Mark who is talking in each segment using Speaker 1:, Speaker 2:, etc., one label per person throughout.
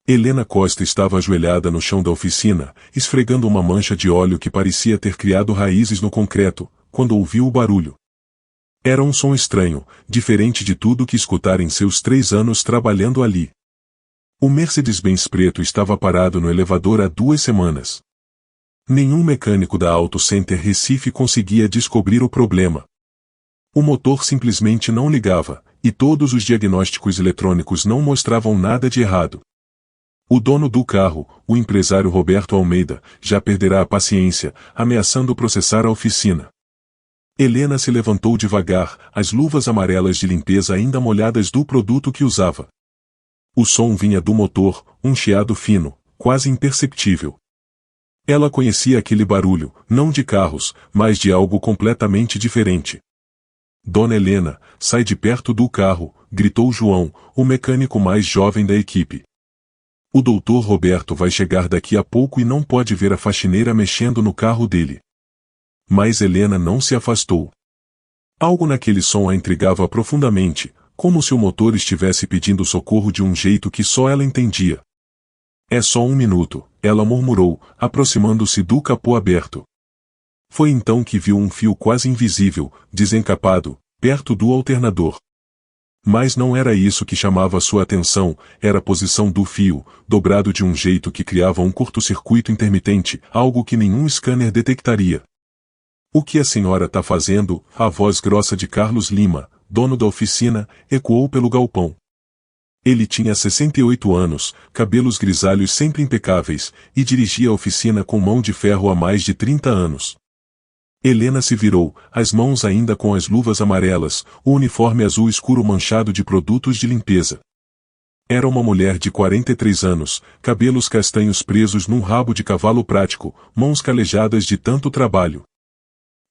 Speaker 1: Helena Costa estava ajoelhada no chão da oficina, esfregando uma mancha de óleo que parecia ter criado raízes no concreto, quando ouviu o barulho. Era um som estranho, diferente de tudo que escutara em seus 3 anos trabalhando ali. O Mercedes-Benz preto estava parado no elevador há 2 semanas. Nenhum mecânico da Auto Center Recife conseguia descobrir o problema. O motor simplesmente não ligava, e todos os diagnósticos eletrônicos não mostravam nada de errado. O dono do carro, o empresário Roberto Almeida, já perderá a paciência, ameaçando processar a oficina. Helena se levantou devagar, as luvas amarelas de limpeza ainda molhadas do produto que usava. O som vinha do motor, um chiado fino, quase imperceptível. Ela conhecia aquele barulho, não de carros, mas de algo completamente diferente. Dona Helena, sai de perto do carro, gritou João, o mecânico mais jovem da equipe. O doutor Roberto vai chegar daqui a pouco e não pode ver a faxineira mexendo no carro dele. Mas Helena não se afastou. Algo naquele som a intrigava profundamente, como se o motor estivesse pedindo socorro de um jeito que só ela entendia. É só 1 minuto, ela murmurou, aproximando-se do capô aberto. Foi então que viu um fio quase invisível, desencapado, perto do alternador. Mas não era isso que chamava sua atenção, era a posição do fio, dobrado de um jeito que criava um curto-circuito intermitente, algo que nenhum scanner detectaria. O que a senhora tá fazendo? A voz grossa de Carlos Lima, dono da oficina, ecoou pelo galpão. Ele tinha 68 anos, cabelos grisalhos sempre impecáveis, e dirigia a oficina com mão de ferro há mais de 30 anos. Helena se virou, as mãos ainda com as luvas amarelas, o uniforme azul escuro manchado de produtos de limpeza. Era uma mulher de 43 anos, cabelos castanhos presos num rabo de cavalo prático, mãos calejadas de tanto trabalho.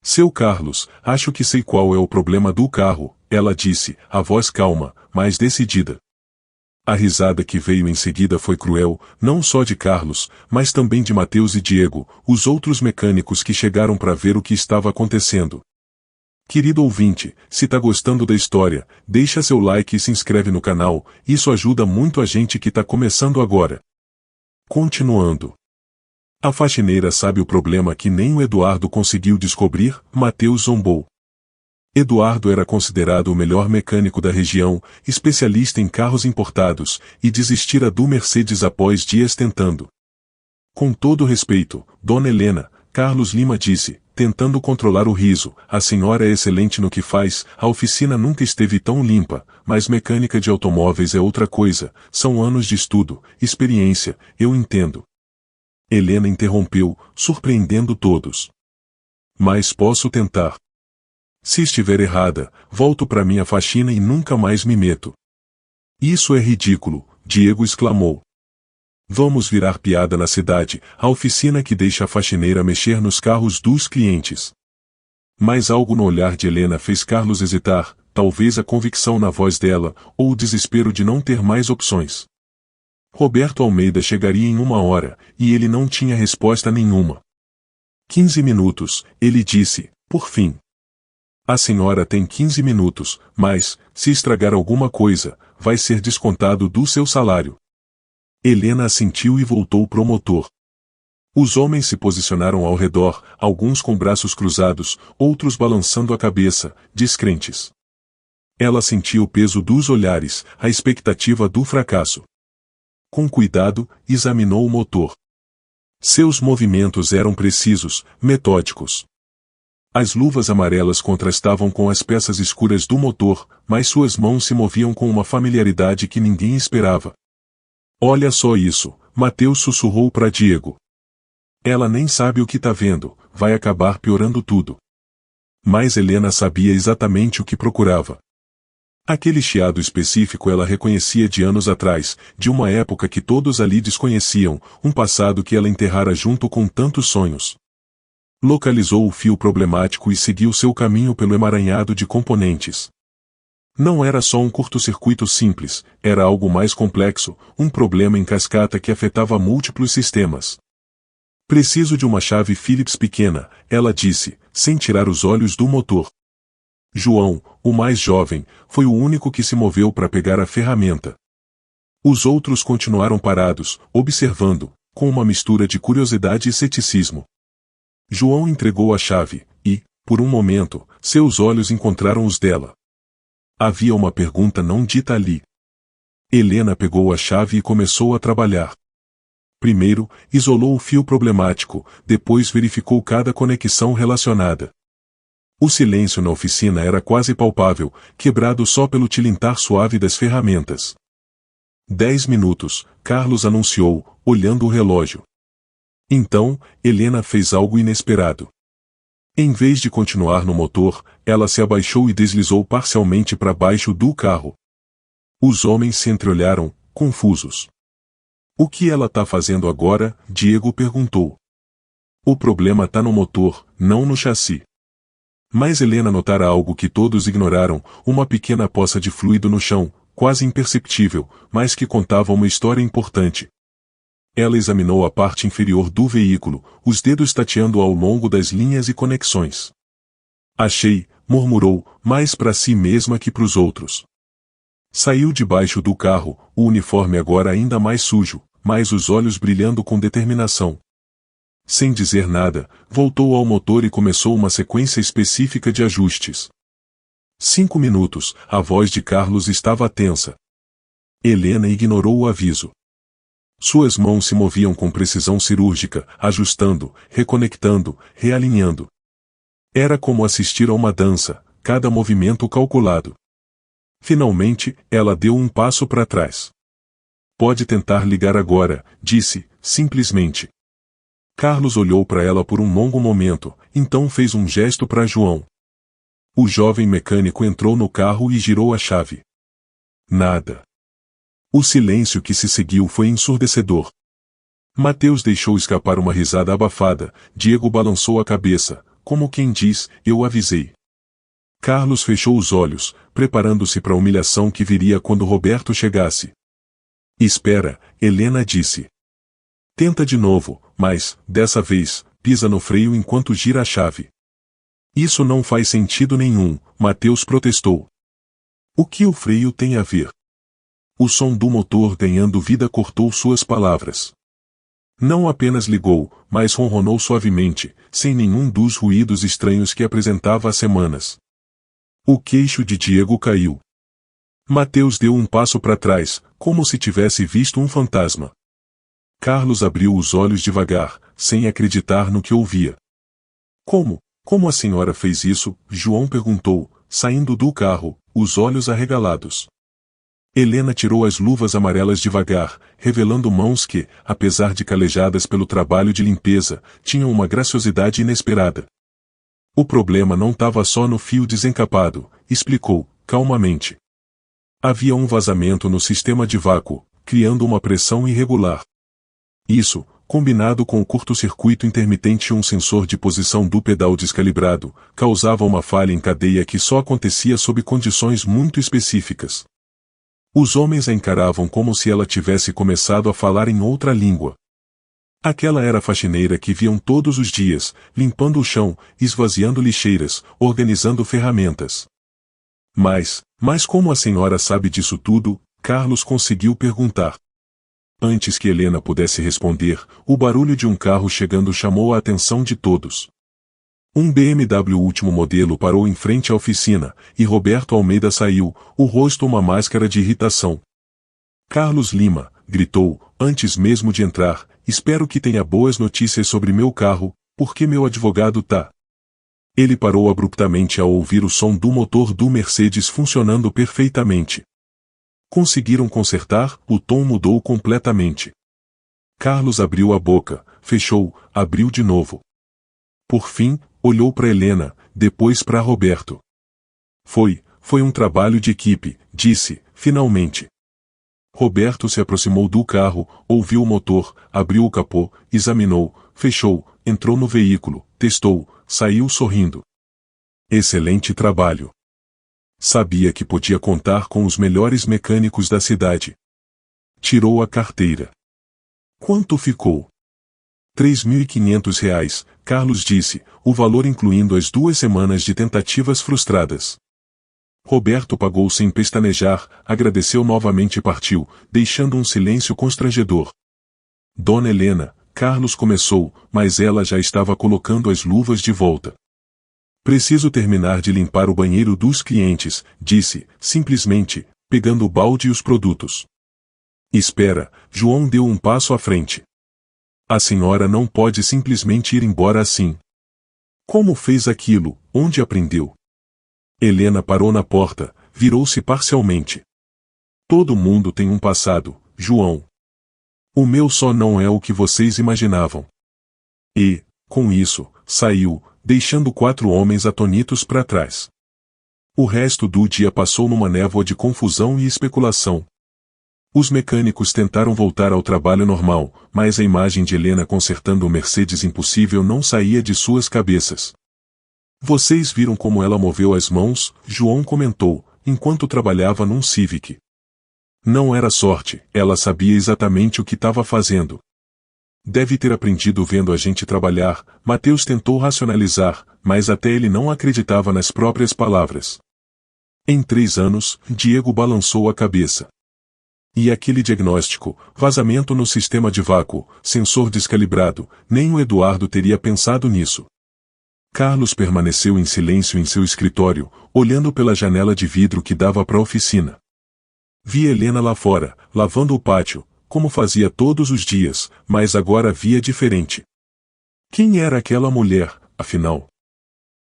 Speaker 1: Seu Carlos, acho que sei qual é o problema do carro, ela disse, a voz calma, mas decidida. A risada que veio em seguida foi cruel, não só de Carlos, mas também de Mateus e Diego, os outros mecânicos que chegaram para ver o que estava acontecendo. Querido ouvinte, se tá gostando da história, deixa seu like e se inscreve no canal, isso ajuda muito a gente que tá começando agora. Continuando. A faxineira sabe o problema que nem o Eduardo conseguiu descobrir, Mateus zombou. Eduardo era considerado o melhor mecânico da região, especialista em carros importados, e desistira do Mercedes após dias tentando. Com todo respeito, Dona Helena, Carlos Lima disse, tentando controlar o riso, a senhora é excelente no que faz, a oficina nunca esteve tão limpa, mas mecânica de automóveis é outra coisa, são anos de estudo, experiência, eu entendo. Helena interrompeu, surpreendendo todos. Mas posso tentar. Se estiver errada, volto para minha faxina e nunca mais me meto. Isso é ridículo, Diego exclamou. Vamos virar piada na cidade, a oficina que deixa a faxineira mexer nos carros dos clientes. Mas algo no olhar de Helena fez Carlos hesitar, talvez a convicção na voz dela, ou o desespero de não ter mais opções. Roberto Almeida chegaria em 1 hora, e ele não tinha resposta nenhuma. 15 minutos, ele disse, por fim. A senhora tem 15 minutos, mas, se estragar alguma coisa, vai ser descontado do seu salário. Helena assentiu e voltou pro motor. Os homens se posicionaram ao redor, alguns com braços cruzados, outros balançando a cabeça, descrentes. Ela sentia o peso dos olhares, a expectativa do fracasso. Com cuidado, examinou o motor. Seus movimentos eram precisos, metódicos. As luvas amarelas contrastavam com as peças escuras do motor, mas suas mãos se moviam com uma familiaridade que ninguém esperava. Olha só isso, Mateus sussurrou para Diego. Ela nem sabe o que tá vendo, vai acabar piorando tudo. Mas Helena sabia exatamente o que procurava. Aquele chiado específico ela reconhecia de anos atrás, de uma época que todos ali desconheciam, um passado que ela enterrara junto com tantos sonhos. Localizou o fio problemático e seguiu seu caminho pelo emaranhado de componentes. Não era só um curto-circuito simples, era algo mais complexo, um problema em cascata que afetava múltiplos sistemas. Preciso de uma chave Phillips pequena, ela disse, sem tirar os olhos do motor. João, o mais jovem, foi o único que se moveu para pegar a ferramenta. Os outros continuaram parados, observando, com uma mistura de curiosidade e ceticismo. João entregou a chave, e, por um momento, seus olhos encontraram os dela. Havia uma pergunta não dita ali. Helena pegou a chave e começou a trabalhar. Primeiro, isolou o fio problemático, depois verificou cada conexão relacionada. O silêncio na oficina era quase palpável, quebrado só pelo tilintar suave das ferramentas. 10 minutos, Carlos anunciou, olhando o relógio. Então, Helena fez algo inesperado. Em vez de continuar no motor, ela se abaixou e deslizou parcialmente para baixo do carro. Os homens se entreolharam, confusos. O que ela tá fazendo agora? Diego perguntou. O problema tá no motor, não no chassi. Mas Helena notara algo que todos ignoraram, uma pequena poça de fluido no chão, quase imperceptível, mas que contava uma história importante. Ela examinou a parte inferior do veículo, os dedos tateando ao longo das linhas e conexões. Achei, murmurou, mais para si mesma que para os outros. Saiu debaixo do carro, o uniforme agora ainda mais sujo, mas os olhos brilhando com determinação. Sem dizer nada, voltou ao motor e começou uma sequência específica de ajustes. 5 minutos, a voz de Carlos estava tensa. Helena ignorou o aviso. Suas mãos se moviam com precisão cirúrgica, ajustando, reconectando, realinhando. Era como assistir a uma dança, cada movimento calculado. Finalmente, ela deu um passo para trás. Pode tentar ligar agora, disse, simplesmente. Carlos olhou para ela por um longo momento, então fez um gesto para João. O jovem mecânico entrou no carro e girou a chave. Nada. O silêncio que se seguiu foi ensurdecedor. Mateus deixou escapar uma risada abafada, Diego balançou a cabeça, como quem diz, eu avisei. Carlos fechou os olhos, preparando-se para a humilhação que viria quando Roberto chegasse. Espera, Helena disse. Tenta de novo, mas, dessa vez, pisa no freio enquanto gira a chave. Isso não faz sentido nenhum, Mateus protestou. O que o freio tem a ver? O som do motor ganhando vida cortou suas palavras. Não apenas ligou, mas ronronou suavemente, sem nenhum dos ruídos estranhos que apresentava há semanas. O queixo de Diego caiu. Mateus deu um passo para trás, como se tivesse visto um fantasma. Carlos abriu os olhos devagar, sem acreditar no que ouvia. Como a senhora fez isso? João perguntou, saindo do carro, os olhos arregalados. Helena tirou as luvas amarelas devagar, revelando mãos que, apesar de calejadas pelo trabalho de limpeza, tinham uma graciosidade inesperada. O problema não estava só no fio desencapado, explicou, calmamente. Havia um vazamento no sistema de vácuo, criando uma pressão irregular. Isso, combinado com o curto-circuito intermitente e um sensor de posição do pedal descalibrado, causava uma falha em cadeia que só acontecia sob condições muito específicas. Os homens a encaravam como se ela tivesse começado a falar em outra língua. Aquela era a faxineira que viam todos os dias, limpando o chão, esvaziando lixeiras, organizando ferramentas. Mas como a senhora sabe disso tudo? Carlos conseguiu perguntar. Antes que Helena pudesse responder, o barulho de um carro chegando chamou a atenção de todos. Um BMW último modelo parou em frente à oficina, e Roberto Almeida saiu, o rosto uma máscara de irritação. Carlos Lima, gritou, antes mesmo de entrar, espero que tenha boas notícias sobre meu carro, porque meu advogado tá. Ele parou abruptamente ao ouvir o som do motor do Mercedes funcionando perfeitamente. Conseguiram consertar? O tom mudou completamente. Carlos abriu a boca, fechou, abriu de novo. Por fim, olhou para Helena, depois para Roberto. Foi um trabalho de equipe, disse, finalmente. Roberto se aproximou do carro, ouviu o motor, abriu o capô, examinou, fechou, entrou no veículo, testou, saiu sorrindo. Excelente trabalho. Sabia que podia contar com os melhores mecânicos da cidade. Tirou a carteira. Quanto ficou? R$ 3.500, Carlos disse, o valor incluindo as 2 semanas de tentativas frustradas. Roberto pagou sem pestanejar, agradeceu novamente e partiu, deixando um silêncio constrangedor. Dona Helena, Carlos começou, mas ela já estava colocando as luvas de volta. Preciso terminar de limpar o banheiro dos clientes, disse, simplesmente, pegando o balde e os produtos. Espera, João deu um passo à frente. A senhora não pode simplesmente ir embora assim. Como fez aquilo? Onde aprendeu? Helena parou na porta, virou-se parcialmente. Todo mundo tem um passado, João. O meu só não é o que vocês imaginavam. E, com isso, saiu, deixando 4 homens atônitos para trás. O resto do dia passou numa névoa de confusão e especulação. Os mecânicos tentaram voltar ao trabalho normal, mas a imagem de Helena consertando o Mercedes impossível não saía de suas cabeças. Vocês viram como ela moveu as mãos, João comentou, enquanto trabalhava num Civic. Não era sorte, ela sabia exatamente o que estava fazendo. Deve ter aprendido vendo a gente trabalhar, Mateus tentou racionalizar, mas até ele não acreditava nas próprias palavras. Em 3 anos, Diego balançou a cabeça. E aquele diagnóstico, vazamento no sistema de vácuo, sensor descalibrado, nem o Eduardo teria pensado nisso. Carlos permaneceu em silêncio em seu escritório, olhando pela janela de vidro que dava para a oficina. Via Helena lá fora, lavando o pátio, como fazia todos os dias, mas agora via diferente. Quem era aquela mulher, afinal?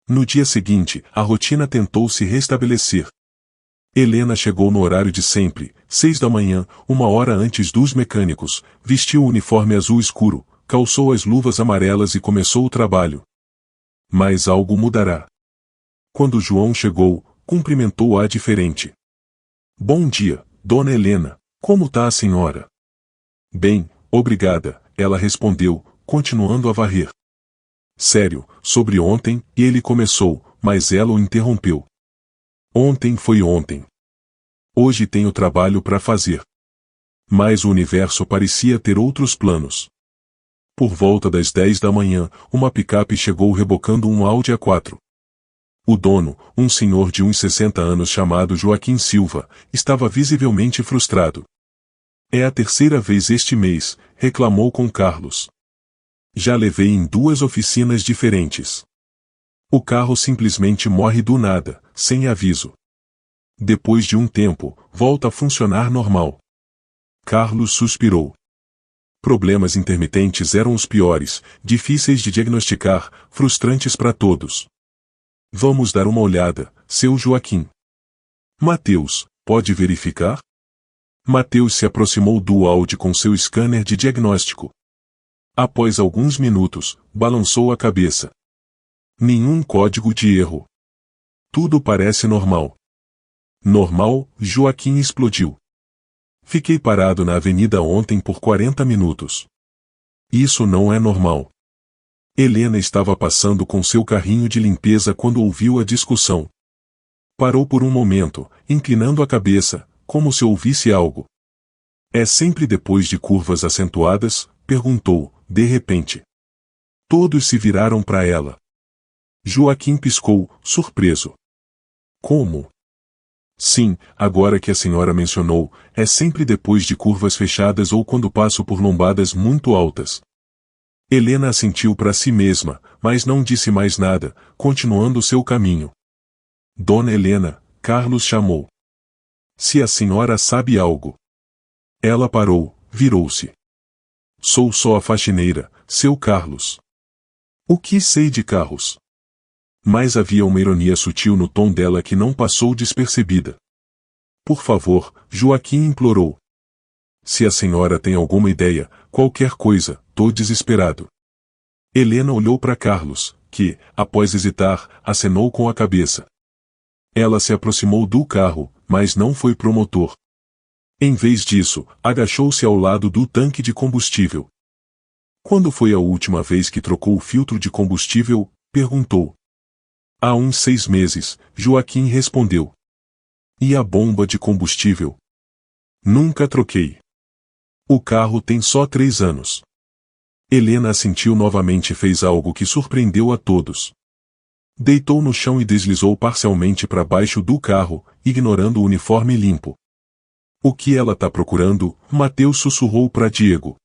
Speaker 1: No dia seguinte, a rotina tentou se restabelecer. Helena chegou no horário de sempre, 6 da manhã, 1 hora antes dos mecânicos, vestiu o uniforme azul escuro, calçou as luvas amarelas e começou o trabalho. Mas algo mudará. Quando João chegou, cumprimentou-a diferente. Bom dia, Dona Helena, como tá a senhora? Bem, obrigada, ela respondeu, continuando a varrer. Sério, sobre ontem, ele começou, mas ela o interrompeu. Ontem foi ontem. Hoje tenho trabalho para fazer. Mas o universo parecia ter outros planos. Por volta das 10 da manhã, uma picape chegou rebocando um Audi A4. O dono, um senhor de uns 60 anos chamado Joaquim Silva, estava visivelmente frustrado. É a 3ª vez este mês, reclamou com Carlos. Já levei em 2 oficinas diferentes. O carro simplesmente morre do nada, sem aviso. Depois de um tempo, volta a funcionar normal. Carlos suspirou. Problemas intermitentes eram os piores, difíceis de diagnosticar, frustrantes para todos. Vamos dar uma olhada, seu Joaquim. Mateus, pode verificar? Mateus se aproximou do Audi com seu scanner de diagnóstico. Após alguns minutos, balançou a cabeça. Nenhum código de erro. Tudo parece normal. Normal, Joaquim explodiu. Fiquei parado na avenida ontem por 40 minutos. Isso não é normal. Helena estava passando com seu carrinho de limpeza quando ouviu a discussão. Parou por um momento, inclinando a cabeça, como se ouvisse algo. É sempre depois de curvas acentuadas? Perguntou, de repente. Todos se viraram para ela. Joaquim piscou, surpreso. Como? Sim, agora que a senhora mencionou, é sempre depois de curvas fechadas ou quando passo por lombadas muito altas. Helena assentiu para si mesma, mas não disse mais nada, continuando seu caminho. Dona Helena, Carlos chamou. Se a senhora sabe algo. Ela parou, virou-se. Sou só a faxineira, seu Carlos. O que sei de carros? Mas havia uma ironia sutil no tom dela que não passou despercebida. Por favor, Joaquim implorou. Se a senhora tem alguma ideia, qualquer coisa, tô desesperado. Helena olhou para Carlos, que, após hesitar, acenou com a cabeça. Ela se aproximou do carro, mas não foi pro motor. Em vez disso, agachou-se ao lado do tanque de combustível. Quando foi a última vez que trocou o filtro de combustível? Perguntou. Há uns 6 meses, Joaquim respondeu. E a bomba de combustível? Nunca troquei. O carro tem só 3 anos. Helena assentiu novamente e fez algo que surpreendeu a todos. Deitou no chão e deslizou parcialmente para baixo do carro, ignorando o uniforme limpo. O que ela tá procurando? Mateus sussurrou para Diego.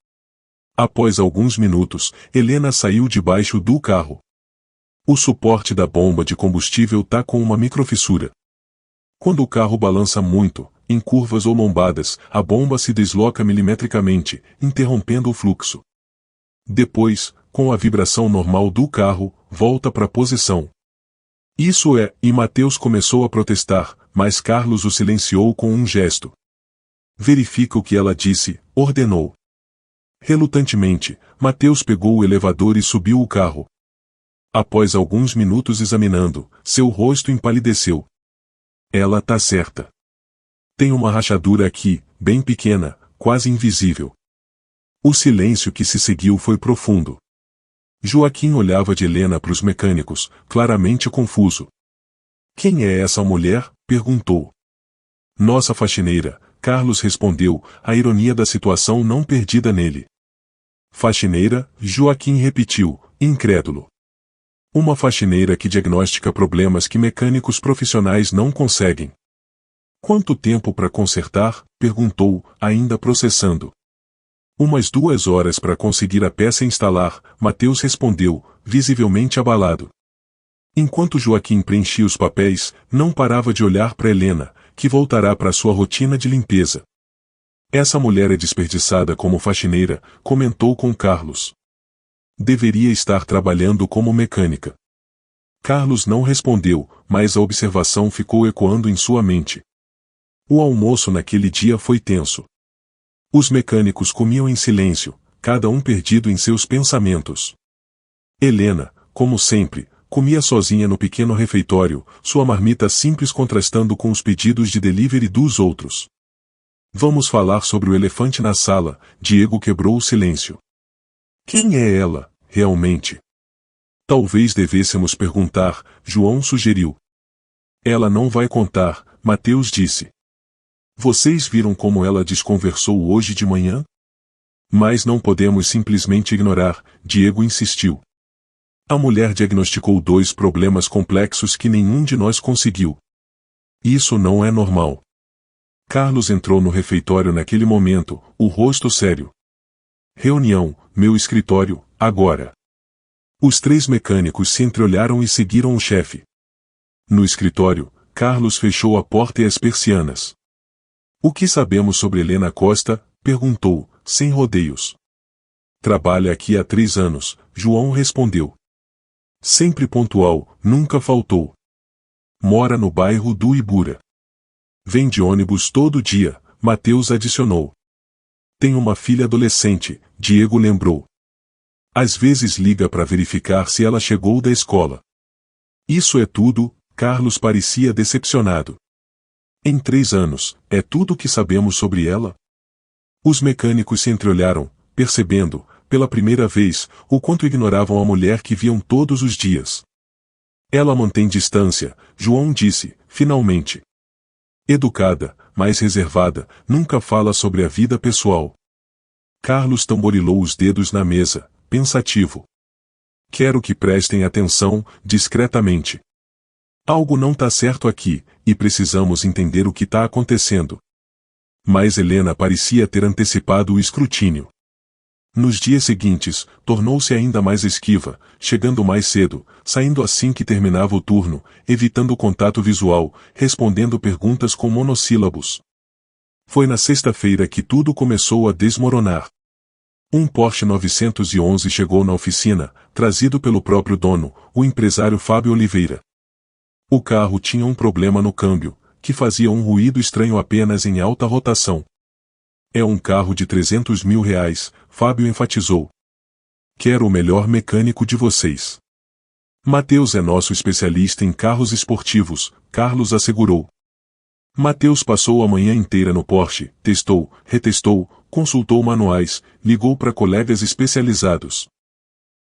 Speaker 1: Após alguns minutos, Helena saiu debaixo do carro. O suporte da bomba de combustível tá com uma microfissura. Quando o carro balança muito, em curvas ou lombadas, a bomba se desloca milimetricamente, interrompendo o fluxo. Depois, com a vibração normal do carro, volta para a posição. Isso é, e Mateus começou a protestar, mas Carlos o silenciou com um gesto. Verifica o que ela disse, ordenou. Relutantemente, Mateus pegou o elevador e subiu o carro. Após alguns minutos examinando, seu rosto empalideceu. Ela tá certa. Tem uma rachadura aqui, bem pequena, quase invisível. O silêncio que se seguiu foi profundo. Joaquim olhava de Helena para os mecânicos, claramente confuso. Quem é essa mulher? Perguntou. Nossa faxineira, Carlos respondeu, a ironia da situação não perdida nele. Faxineira, Joaquim repetiu, incrédulo. Uma faxineira que diagnostica problemas que mecânicos profissionais não conseguem. Quanto tempo para consertar? Perguntou, ainda processando. Umas 2 horas para conseguir a peça instalar, Mateus respondeu, visivelmente abalado. Enquanto Joaquim preenchia os papéis, não parava de olhar para Helena, que voltará para sua rotina de limpeza. Essa mulher é desperdiçada como faxineira, comentou com Carlos. Deveria estar trabalhando como mecânica. Carlos não respondeu, mas a observação ficou ecoando em sua mente. O almoço naquele dia foi tenso. Os mecânicos comiam em silêncio, cada um perdido em seus pensamentos. Helena, como sempre, comia sozinha no pequeno refeitório, sua marmita simples contrastando com os pedidos de delivery dos outros. Vamos falar sobre o elefante na sala, Diego quebrou o silêncio. Quem é ela, realmente? Talvez devêssemos perguntar, João sugeriu. Ela não vai contar, Mateus disse. Vocês viram como ela desconversou hoje de manhã? Mas não podemos simplesmente ignorar, Diego insistiu. A mulher diagnosticou 2 problemas complexos que nenhum de nós conseguiu. Isso não é normal. Carlos entrou no refeitório naquele momento, o rosto sério. Reunião, meu escritório, agora. Os 3 mecânicos se entreolharam e seguiram o chefe. No escritório, Carlos fechou a porta e as persianas. O que sabemos sobre Helena Costa? Perguntou, sem rodeios. Trabalha aqui há 3 anos, João respondeu. Sempre pontual, nunca faltou. Mora no bairro do Ibura. Vem de ônibus todo dia, Mateus adicionou. Tem uma filha adolescente, Diego lembrou. Às vezes liga para verificar se ela chegou da escola. Isso é tudo, Carlos parecia decepcionado. Em 3 anos, é tudo o que sabemos sobre ela? Os mecânicos se entreolharam, percebendo, pela primeira vez, o quanto ignoravam a mulher que viam todos os dias. Ela mantém distância, João disse, finalmente. Educada, mais reservada, nunca fala sobre a vida pessoal. Carlos tamborilou os dedos na mesa, pensativo. Quero que prestem atenção, discretamente. Algo não tá certo aqui, e precisamos entender o que tá acontecendo. Mas Helena parecia ter antecipado o escrutínio. Nos dias seguintes, tornou-se ainda mais esquiva, chegando mais cedo, saindo assim que terminava o turno, evitando o contato visual, respondendo perguntas com monossílabos. Foi na sexta-feira que tudo começou a desmoronar. Um Porsche 911 chegou na oficina, trazido pelo próprio dono, o empresário Fábio Oliveira. O carro tinha um problema no câmbio, que fazia um ruído estranho apenas em alta rotação. É um carro de R$300 mil, Fábio enfatizou. Quero o melhor mecânico de vocês. Mateus é nosso especialista em carros esportivos, Carlos assegurou. Mateus passou a manhã inteira no Porsche, testou, retestou, consultou manuais, ligou para colegas especializados.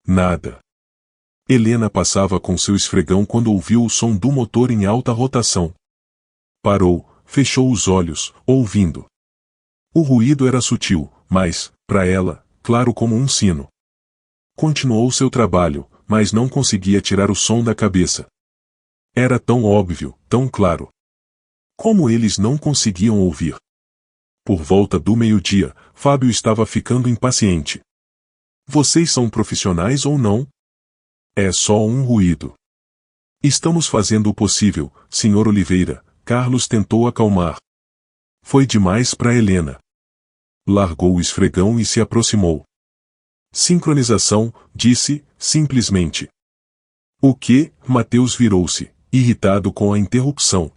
Speaker 1: Nada. Helena passava com seu esfregão quando ouviu o som do motor em alta rotação. Parou, fechou os olhos, ouvindo. O ruído era sutil, mas, para ela, claro como um sino. Continuou seu trabalho, mas não conseguia tirar o som da cabeça. Era tão óbvio, tão claro. Como eles não conseguiam ouvir? Por volta do meio-dia, Fábio estava ficando impaciente. Vocês são profissionais ou não? É só um ruído. Estamos fazendo o possível, Sr. Oliveira, Carlos tentou acalmar. Foi demais para Helena. Largou o esfregão e se aproximou. Sincronização, disse, simplesmente. O quê? Mateus virou-se, irritado com a interrupção.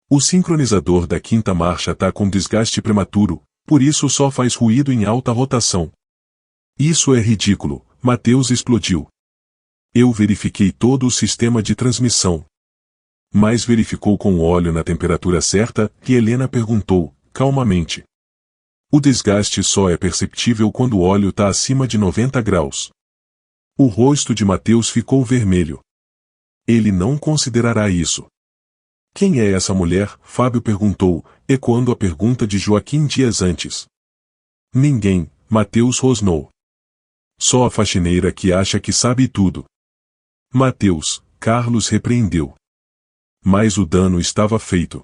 Speaker 1: O sincronizador da quinta marcha tá com desgaste prematuro, por isso só faz ruído em alta rotação. Isso é ridículo, Mateus explodiu. Eu verifiquei todo o sistema de transmissão. Mas verificou com o óleo na temperatura certa? E Helena perguntou, calmamente. O desgaste só é perceptível quando o óleo tá acima de 90 graus. O rosto de Mateus ficou vermelho. Ele não considerará isso. Quem é essa mulher? Fábio perguntou, ecoando a pergunta de Joaquim dias antes. Ninguém, Mateus rosnou. Só a faxineira que acha que sabe tudo. Mateus, Carlos repreendeu. Mas o dano estava feito.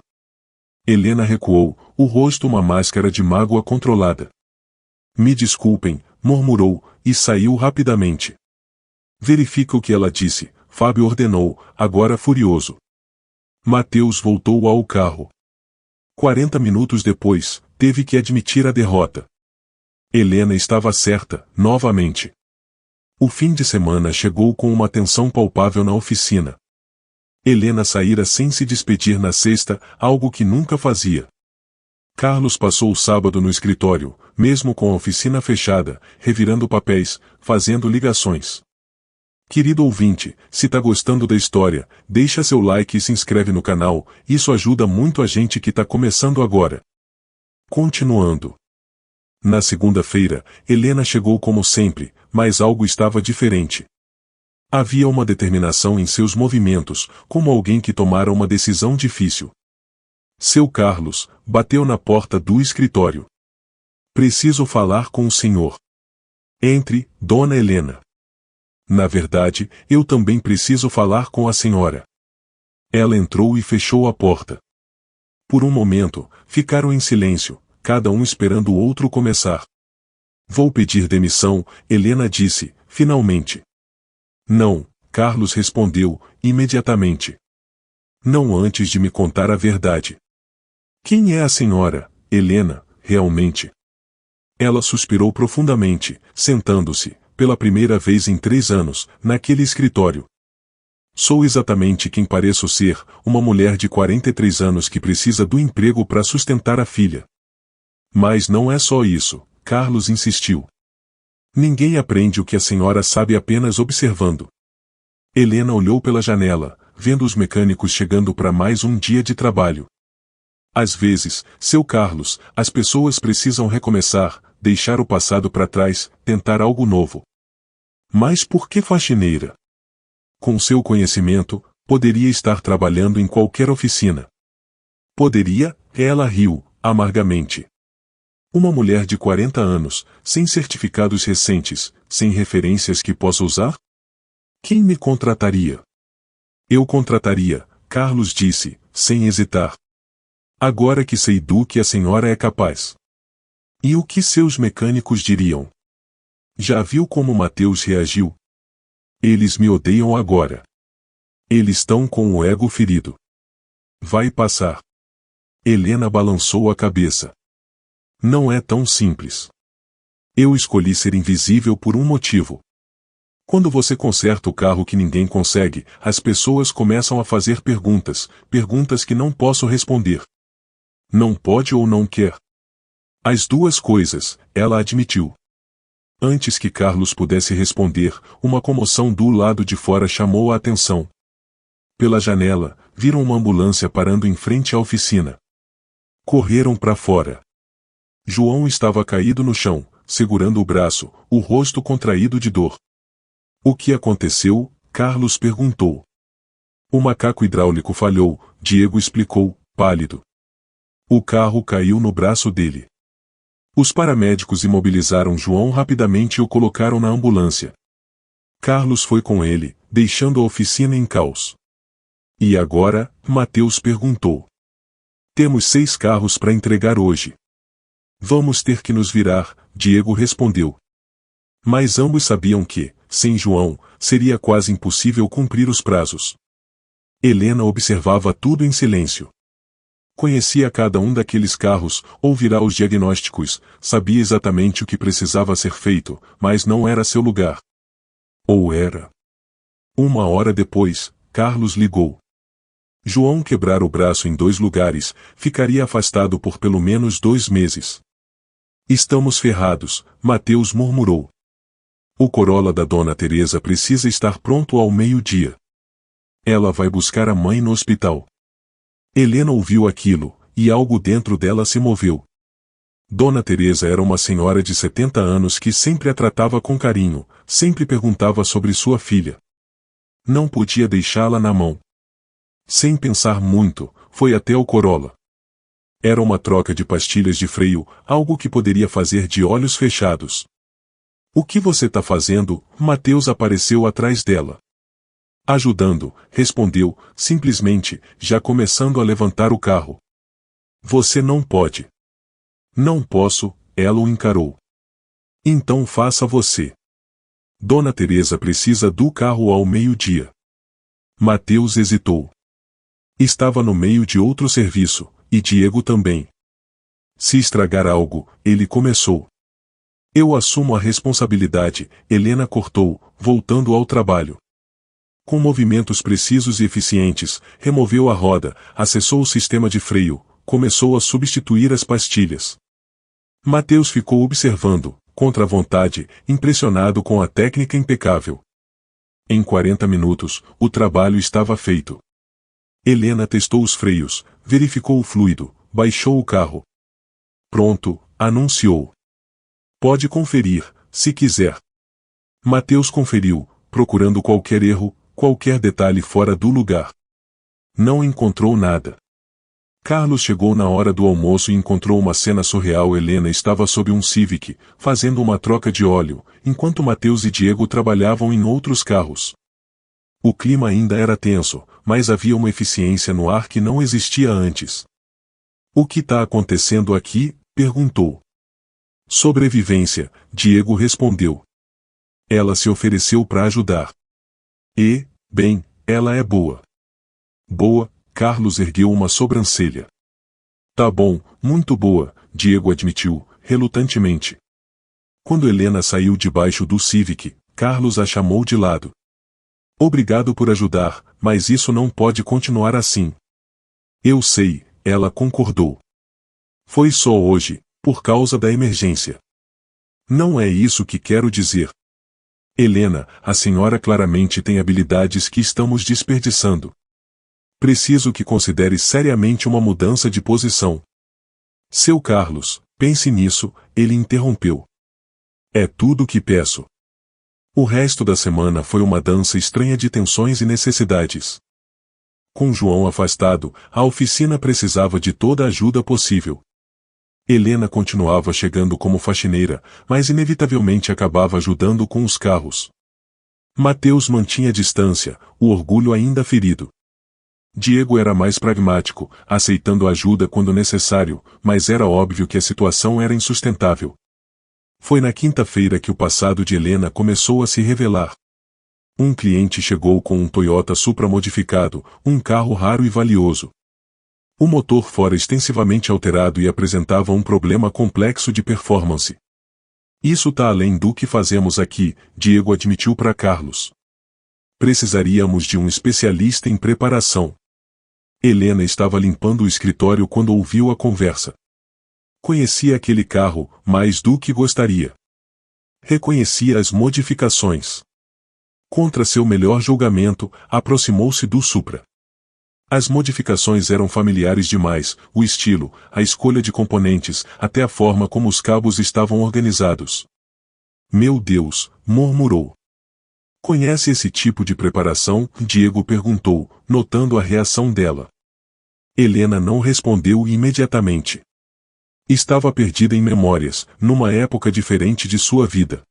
Speaker 1: Helena recuou, o rosto uma máscara de mágoa controlada. Me desculpem, murmurou, e saiu rapidamente. Verifica o que ela disse, Fábio ordenou, agora furioso. Mateus voltou ao carro. 40 minutos depois, teve que admitir a derrota. Helena estava certa, novamente. O fim de semana chegou com uma tensão palpável na oficina. Helena saíra sem se despedir na sexta, algo que nunca fazia. Carlos passou o sábado no escritório, mesmo com a oficina fechada, revirando papéis, fazendo ligações. Querido ouvinte, se tá gostando da história, deixa seu like e se inscreve no canal, isso ajuda muito a gente que tá começando agora. Continuando. Na segunda-feira, Helena chegou como sempre, mas algo estava diferente. Havia uma determinação em seus movimentos, como alguém que tomara uma decisão difícil. Seu Carlos bateu na porta do escritório. Preciso falar com o senhor. Entre, dona Helena. Na verdade, eu também preciso falar com a senhora. Ela entrou e fechou a porta. Por um momento, ficaram em silêncio, cada um esperando o outro começar. Vou pedir demissão, Helena disse, finalmente. Não, Carlos respondeu, imediatamente. Não antes de me contar a verdade. Quem é a senhora, Helena, realmente? Ela suspirou profundamente, sentando-se, pela primeira vez em 3 anos, naquele escritório. Sou exatamente quem pareço ser, uma mulher de 43 anos que precisa do emprego para sustentar a filha. Mas não é só isso, Carlos insistiu. Ninguém aprende o que a senhora sabe apenas observando. Helena olhou pela janela, vendo os mecânicos chegando para mais um dia de trabalho. Às vezes, seu Carlos, as pessoas precisam recomeçar, deixar o passado para trás, tentar algo novo. Mas por que faxineira? Com seu conhecimento, poderia estar trabalhando em qualquer oficina. Poderia? Ela riu, amargamente. Uma mulher de 40 anos, sem certificados recentes, sem referências que possa usar? Quem me contrataria? Eu contrataria, Carlos disse, sem hesitar. Agora que sei do que a senhora é capaz. E o que seus mecânicos diriam? Já viu como Mateus reagiu? Eles me odeiam agora. Eles estão com o ego ferido. Vai passar. Helena balançou a cabeça. Não é tão simples. Eu escolhi ser invisível por um motivo. Quando você conserta o carro que ninguém consegue, as pessoas começam a fazer perguntas, perguntas que não posso responder. Não pode ou não quer? As duas coisas, ela admitiu. Antes que Carlos pudesse responder, uma comoção do lado de fora chamou a atenção. Pela janela, viram uma ambulância parando em frente à oficina. Correram para fora. João estava caído no chão, segurando o braço, o rosto contraído de dor. O que aconteceu? Carlos perguntou. O macaco hidráulico falhou, Diego explicou, pálido. O carro caiu no braço dele. Os paramédicos imobilizaram João rapidamente e o colocaram na ambulância. Carlos foi com ele, deixando a oficina em caos. E agora? Mateus perguntou. Temos 6 carros para entregar hoje. Vamos ter que nos virar, Diego respondeu. Mas ambos sabiam que, sem João, seria quase impossível cumprir os prazos. Helena observava tudo em silêncio. Conhecia cada um daqueles carros, ouvira os diagnósticos, sabia exatamente o que precisava ser feito, mas não era seu lugar. Ou era? 1 hora depois, Carlos ligou. João quebrara o braço em 2 lugares, ficaria afastado por pelo menos 2 meses. Estamos ferrados, Mateus murmurou. O Corolla da Dona Teresa precisa estar pronto ao meio-dia. Ela vai buscar a mãe no hospital. Helena ouviu aquilo, e algo dentro dela se moveu. Dona Teresa era uma senhora de 70 anos que sempre a tratava com carinho, sempre perguntava sobre sua filha. Não podia deixá-la na mão. Sem pensar muito, foi até o Corolla. Era uma troca de pastilhas de freio, algo que poderia fazer de olhos fechados. O que você tá fazendo? Mateus apareceu atrás dela. Ajudando, respondeu, simplesmente, já começando a levantar o carro. Você não pode. Não posso, ela o encarou. Então faça você. Dona Teresa precisa do carro ao meio-dia. Mateus hesitou. Estava no meio de outro serviço, e Diego também. Se estragar algo, ele começou. Eu assumo a responsabilidade, Helena cortou, voltando ao trabalho. Com movimentos precisos e eficientes, removeu a roda, acessou o sistema de freio, começou a substituir as pastilhas. Mateus ficou observando, contra a vontade, impressionado com a técnica impecável. Em 40 minutos, o trabalho estava feito. Helena testou os freios, verificou o fluido, baixou o carro. Pronto, anunciou. Pode conferir, se quiser. Mateus conferiu, procurando qualquer erro, qualquer detalhe fora do lugar. Não encontrou nada. Carlos chegou na hora do almoço e encontrou uma cena surreal. Helena estava sob um Civic, fazendo uma troca de óleo, enquanto Mateus e Diego trabalhavam em outros carros. O clima ainda era tenso, mas havia uma eficiência no ar que não existia antes. O que está acontecendo aqui? Perguntou. Sobrevivência, Diego respondeu. Ela se ofereceu para ajudar. E, bem, ela é boa. Boa, Carlos ergueu uma sobrancelha. Tá bom, muito boa, Diego admitiu, relutantemente. Quando Helena saiu debaixo do Civic, Carlos a chamou de lado. Obrigado por ajudar, mas isso não pode continuar assim. Eu sei, ela concordou. Foi só hoje, por causa da emergência. Não é isso que quero dizer. Helena, a senhora claramente tem habilidades que estamos desperdiçando. Preciso que considere seriamente uma mudança de posição. Seu Carlos, pense nisso, ele interrompeu. É tudo o que peço. O resto da semana foi uma dança estranha de tensões e necessidades. Com João afastado, a oficina precisava de toda a ajuda possível. Helena continuava chegando como faxineira, mas inevitavelmente acabava ajudando com os carros. Mateus mantinha distância, o orgulho ainda ferido. Diego era mais pragmático, aceitando ajuda quando necessário, mas era óbvio que a situação era insustentável. Foi na quinta-feira que o passado de Helena começou a se revelar. Um cliente chegou com um Toyota Supra modificado, um carro raro e valioso. O motor fora extensivamente alterado e apresentava um problema complexo de performance. Isso tá além do que fazemos aqui, Diego admitiu para Carlos. Precisaríamos de um especialista em preparação. Helena estava limpando o escritório quando ouviu a conversa. Conhecia aquele carro, mais do que gostaria. Reconhecia as modificações. Contra seu melhor julgamento, aproximou-se do Supra. As modificações eram familiares demais, o estilo, a escolha de componentes, até a forma como os cabos estavam organizados. Meu Deus, murmurou. Conhece esse tipo de preparação? Diego perguntou, notando a reação dela. Helena não respondeu imediatamente. Estava perdida em memórias, numa época diferente de sua vida.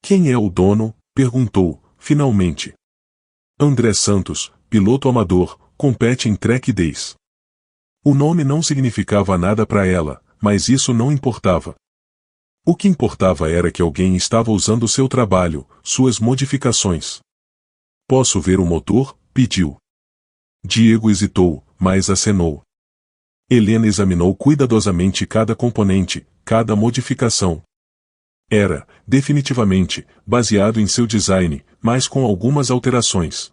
Speaker 1: Quem é o dono? Perguntou, finalmente. André Santos, piloto amador, compete em Track Days. O nome não significava nada para ela, mas isso não importava. O que importava era que alguém estava usando seu trabalho, suas modificações. Posso ver o motor? Pediu. Diego hesitou, mas acenou. Helena examinou cuidadosamente cada componente, cada modificação. Era, definitivamente, baseado em seu design, mas com algumas alterações.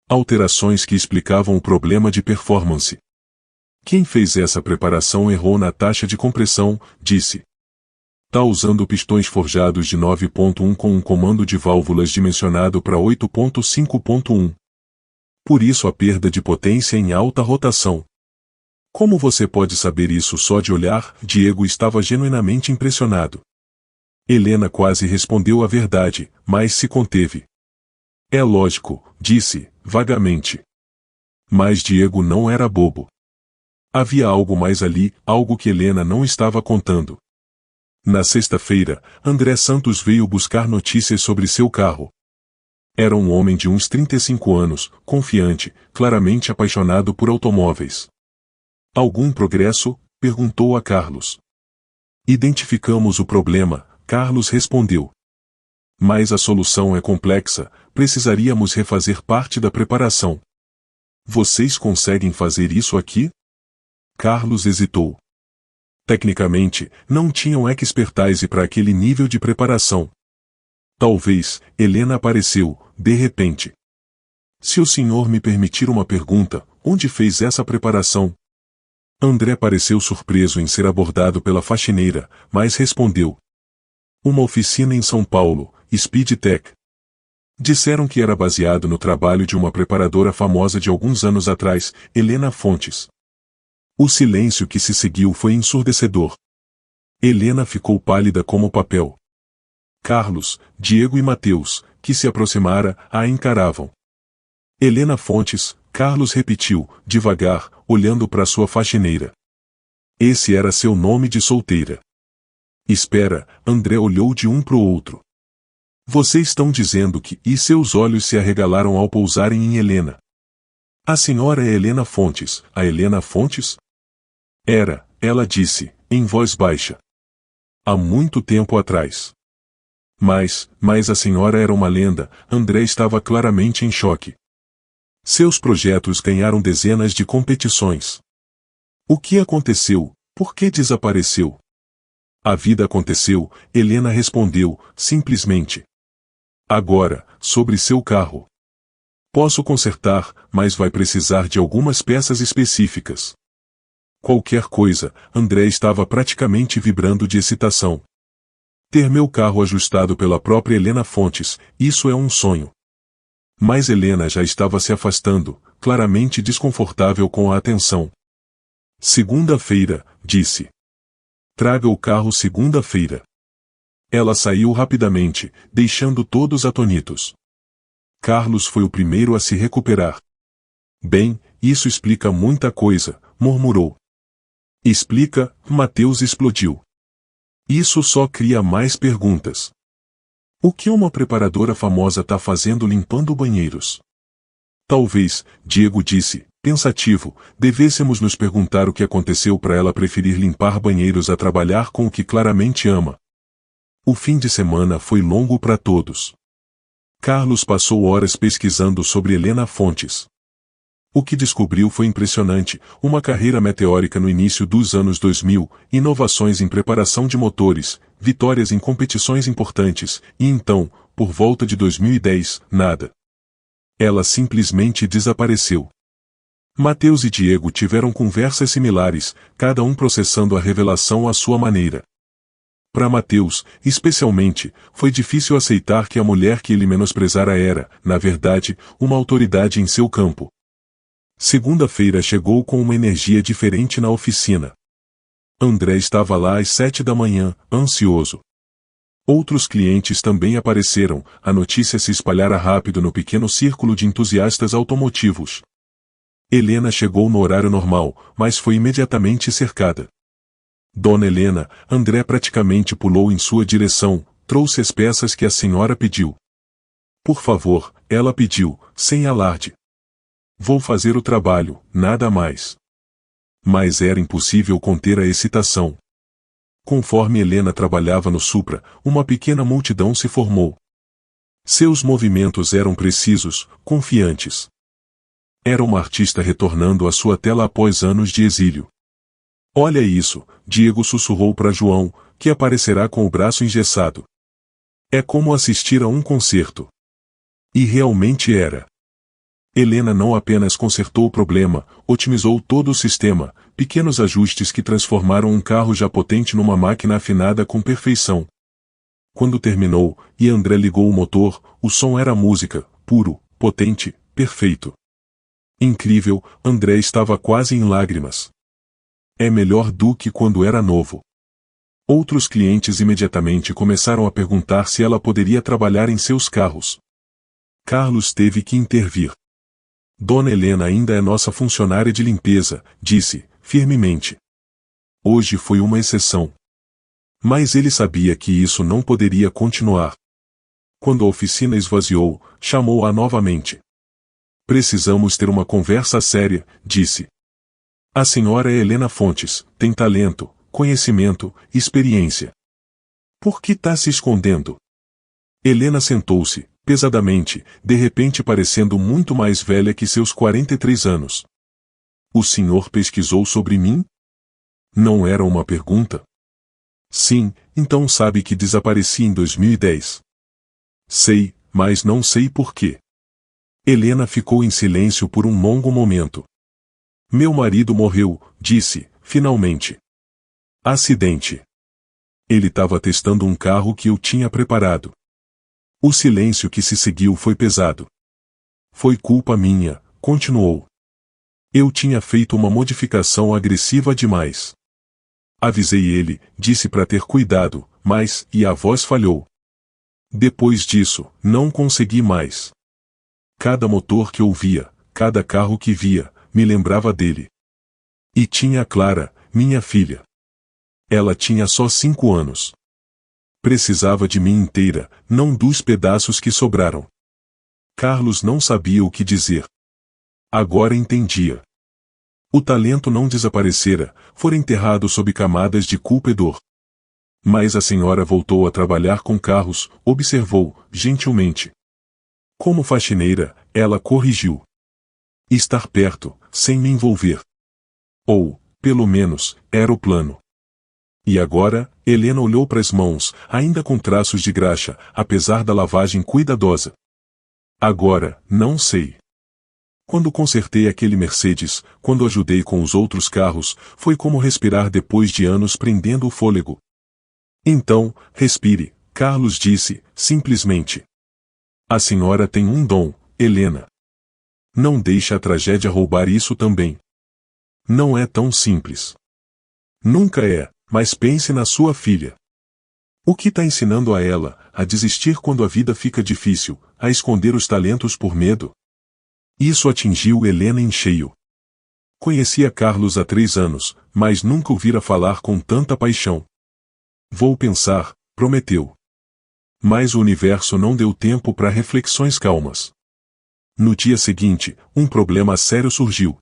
Speaker 1: Alterações que explicavam o problema de performance. Quem fez essa preparação errou na taxa de compressão, disse. Tá usando pistões forjados de 9.1 com um comando de válvulas dimensionado para 8.5.1. Por isso a perda de potência em alta rotação. Como você pode saber isso só de olhar? Diego estava genuinamente impressionado. Helena quase respondeu a verdade, mas se conteve. É lógico, disse, vagamente. Mas Diego não era bobo. Havia algo mais ali, algo que Helena não estava contando. Na sexta-feira, André Santos veio buscar notícias sobre seu carro. Era um homem de uns 35 anos, confiante, claramente apaixonado por automóveis. Algum progresso? Perguntou a Carlos. Identificamos o problema, Carlos respondeu. Mas a solução é complexa, precisaríamos refazer parte da preparação. Vocês conseguem fazer isso aqui? Carlos hesitou. Tecnicamente, não tinham expertise para aquele nível de preparação. Talvez, Helena apareceu, de repente. Se o senhor me permitir uma pergunta, onde fez essa preparação? André pareceu surpreso em ser abordado pela faxineira, mas respondeu. Uma oficina em São Paulo, Speedtech. Disseram que era baseado no trabalho de uma preparadora famosa de alguns anos atrás, Helena Fontes. O silêncio que se seguiu foi ensurdecedor. Helena ficou pálida como papel. Carlos, Diego e Mateus, que se aproximara, a encaravam. Helena Fontes, Carlos repetiu, devagar, olhando para sua faxineira. Esse era seu nome de solteira. Espera, André olhou de um para o outro. Vocês estão dizendo que... E seus olhos se arregalaram ao pousarem em Helena. A senhora é Helena Fontes, a Helena Fontes? Era, ela disse, em voz baixa. Há muito tempo atrás. Mas a senhora era uma lenda, André estava claramente em choque. Seus projetos ganharam dezenas de competições. O que aconteceu? Por que desapareceu? A vida aconteceu, Helena respondeu, simplesmente. Agora, sobre seu carro. Posso consertar, mas vai precisar de algumas peças específicas. Qualquer coisa, André estava praticamente vibrando de excitação. Ter meu carro ajustado pela própria Helena Fontes, isso é um sonho. Mas Helena já estava se afastando, claramente desconfortável com a atenção. Segunda-feira, disse. Traga o carro segunda-feira. Ela saiu rapidamente, deixando todos atônitos. Carlos foi o primeiro a se recuperar. Bem, isso explica muita coisa, murmurou. Explica, Mateus explodiu. Isso só cria mais perguntas. O que uma preparadora famosa tá fazendo limpando banheiros? Talvez, Diego disse, pensativo, devêssemos nos perguntar o que aconteceu para ela preferir limpar banheiros a trabalhar com o que claramente ama. O fim de semana foi longo para todos. Carlos passou horas pesquisando sobre Helena Fontes. O que descobriu foi impressionante, uma carreira meteórica no início dos anos 2000, inovações em preparação de motores, vitórias em competições importantes, e então, por volta de 2010, nada. Ela simplesmente desapareceu. Mateus e Diego tiveram conversas similares, cada um processando a revelação à sua maneira. Para Mateus, especialmente, foi difícil aceitar que a mulher que ele menosprezara era, na verdade, uma autoridade em seu campo. Segunda-feira chegou com uma energia diferente na oficina. André estava lá às 7 da manhã, ansioso. Outros clientes também apareceram, a notícia se espalhara rápido no pequeno círculo de entusiastas automotivos. Helena chegou no horário normal, mas foi imediatamente cercada. Dona Helena, André praticamente pulou em sua direção, trouxe as peças que a senhora pediu. Por favor, ela pediu, sem alarde. Vou fazer o trabalho, nada mais. Mas era impossível conter a excitação. Conforme Helena trabalhava no Supra, uma pequena multidão se formou. Seus movimentos eram precisos, confiantes. Era uma artista retornando à sua tela após anos de exílio. Olha isso, Diego sussurrou para João, que aparecerá com o braço engessado. É como assistir a um concerto. E realmente era. Helena não apenas consertou o problema, otimizou todo o sistema, pequenos ajustes que transformaram um carro já potente numa máquina afinada com perfeição. Quando terminou, e André ligou o motor, o som era música, puro, potente, perfeito. Incrível, André estava quase em lágrimas. É melhor do que quando era novo. Outros clientes imediatamente começaram a perguntar se ela poderia trabalhar em seus carros. Carlos teve que intervir. Dona Helena ainda é nossa funcionária de limpeza, disse, firmemente. Hoje foi uma exceção. Mas ele sabia que isso não poderia continuar. Quando a oficina esvaziou, chamou-a novamente. Precisamos ter uma conversa séria, disse. A senhora Helena Fontes tem talento, conhecimento, experiência. Por que está se escondendo? Helena sentou-se, pesadamente, de repente parecendo muito mais velha que seus 43 anos. O senhor pesquisou sobre mim? Não era uma pergunta? Sim, então sabe que desapareci em 2010. Sei, mas não sei por quê. Helena ficou em silêncio por um longo momento. Meu marido morreu, disse, finalmente. Acidente. Ele estava testando um carro que eu tinha preparado. O silêncio que se seguiu foi pesado. Foi culpa minha, continuou. Eu tinha feito uma modificação agressiva demais. Avisei ele, disse para ter cuidado, mas, e a voz falhou. Depois disso, não consegui mais. Cada motor que ouvia, cada carro que via, me lembrava dele. E tinha a Clara, minha filha. Ela tinha só 5 anos. Precisava de mim inteira, não dos pedaços que sobraram. Carlos não sabia o que dizer. Agora entendia. O talento não desaparecera, fora enterrado sob camadas de culpa e dor. Mas a senhora voltou a trabalhar com carros, observou, gentilmente. Como faxineira, ela corrigiu. Estar perto, sem me envolver. Ou, pelo menos, era o plano. E agora, Helena olhou para as mãos, ainda com traços de graxa, apesar da lavagem cuidadosa. Agora, não sei. Quando consertei aquele Mercedes, quando ajudei com os outros carros, foi como respirar depois de anos prendendo o fôlego. Então, respire, Carlos disse, simplesmente. A senhora tem um dom, Helena. Não deixe a tragédia roubar isso também. Não é tão simples. Nunca é, mas pense na sua filha. O que está ensinando a ela, a desistir quando a vida fica difícil, a esconder os talentos por medo? Isso atingiu Helena em cheio. Conhecia Carlos há 3 anos, mas nunca o vira falar com tanta paixão. Vou pensar, prometeu. Mas o universo não deu tempo para reflexões calmas. No dia seguinte, um problema sério surgiu.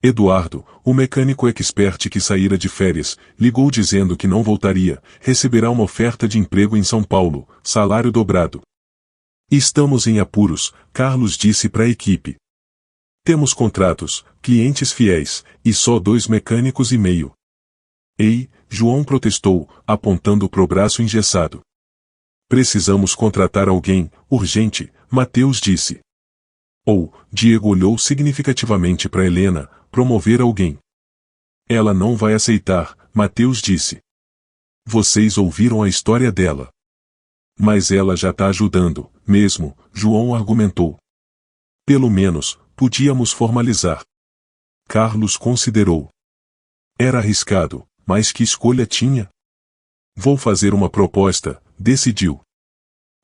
Speaker 1: Eduardo, o mecânico expert que saíra de férias, ligou dizendo que não voltaria, receberá uma oferta de emprego em São Paulo, salário dobrado. Estamos em apuros, Carlos disse para a equipe. Temos contratos, clientes fiéis, e só 2 mecânicos e meio. Ei, João protestou, apontando pro braço engessado. Precisamos contratar alguém, urgente, Mateus disse. Ou, Diego olhou significativamente para Helena, promover alguém. Ela não vai aceitar, Mateus disse. Vocês ouviram a história dela. Mas ela já está ajudando, mesmo, João argumentou. Pelo menos, podíamos formalizar. Carlos considerou. Era arriscado, mas que escolha tinha? Vou fazer uma proposta, decidiu.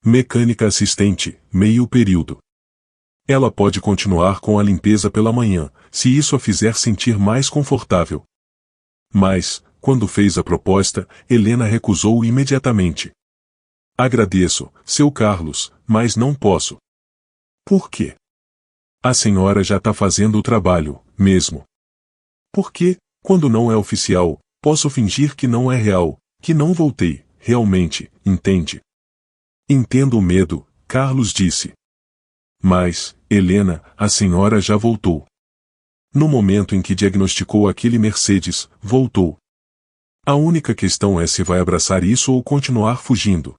Speaker 1: Mecânica assistente, meio período. Ela pode continuar com a limpeza pela manhã, se isso a fizer sentir mais confortável. Mas, quando fez a proposta, Helena recusou imediatamente. Agradeço, seu Carlos, mas não posso. Por quê? A senhora já está fazendo o trabalho, mesmo. Porque, quando não é oficial, posso fingir que não é real, que não voltei, realmente, entende? Entendo o medo, Carlos disse. Mas, Helena, a senhora já voltou. No momento em que diagnosticou aquele Mercedes, voltou. A única questão é se vai abraçar isso ou continuar fugindo.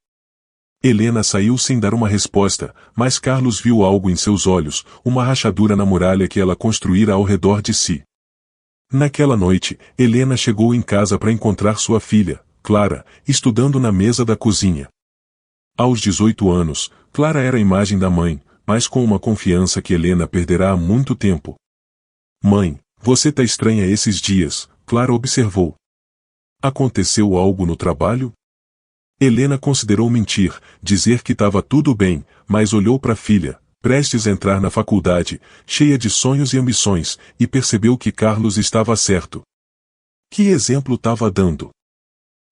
Speaker 1: Helena saiu sem dar uma resposta, mas Carlos viu algo em seus olhos, uma rachadura na muralha que ela construíra ao redor de si. Naquela noite, Helena chegou em casa para encontrar sua filha, Clara, estudando na mesa da cozinha. Aos 18 anos, Clara era a imagem da mãe, mas com uma confiança que Helena perderá há muito tempo. Mãe, você tá estranha esses dias, Clara observou. Aconteceu algo no trabalho? Helena considerou mentir, dizer que estava tudo bem, mas olhou para a filha, prestes a entrar na faculdade, cheia de sonhos e ambições, e percebeu que Carlos estava certo. Que exemplo estava dando?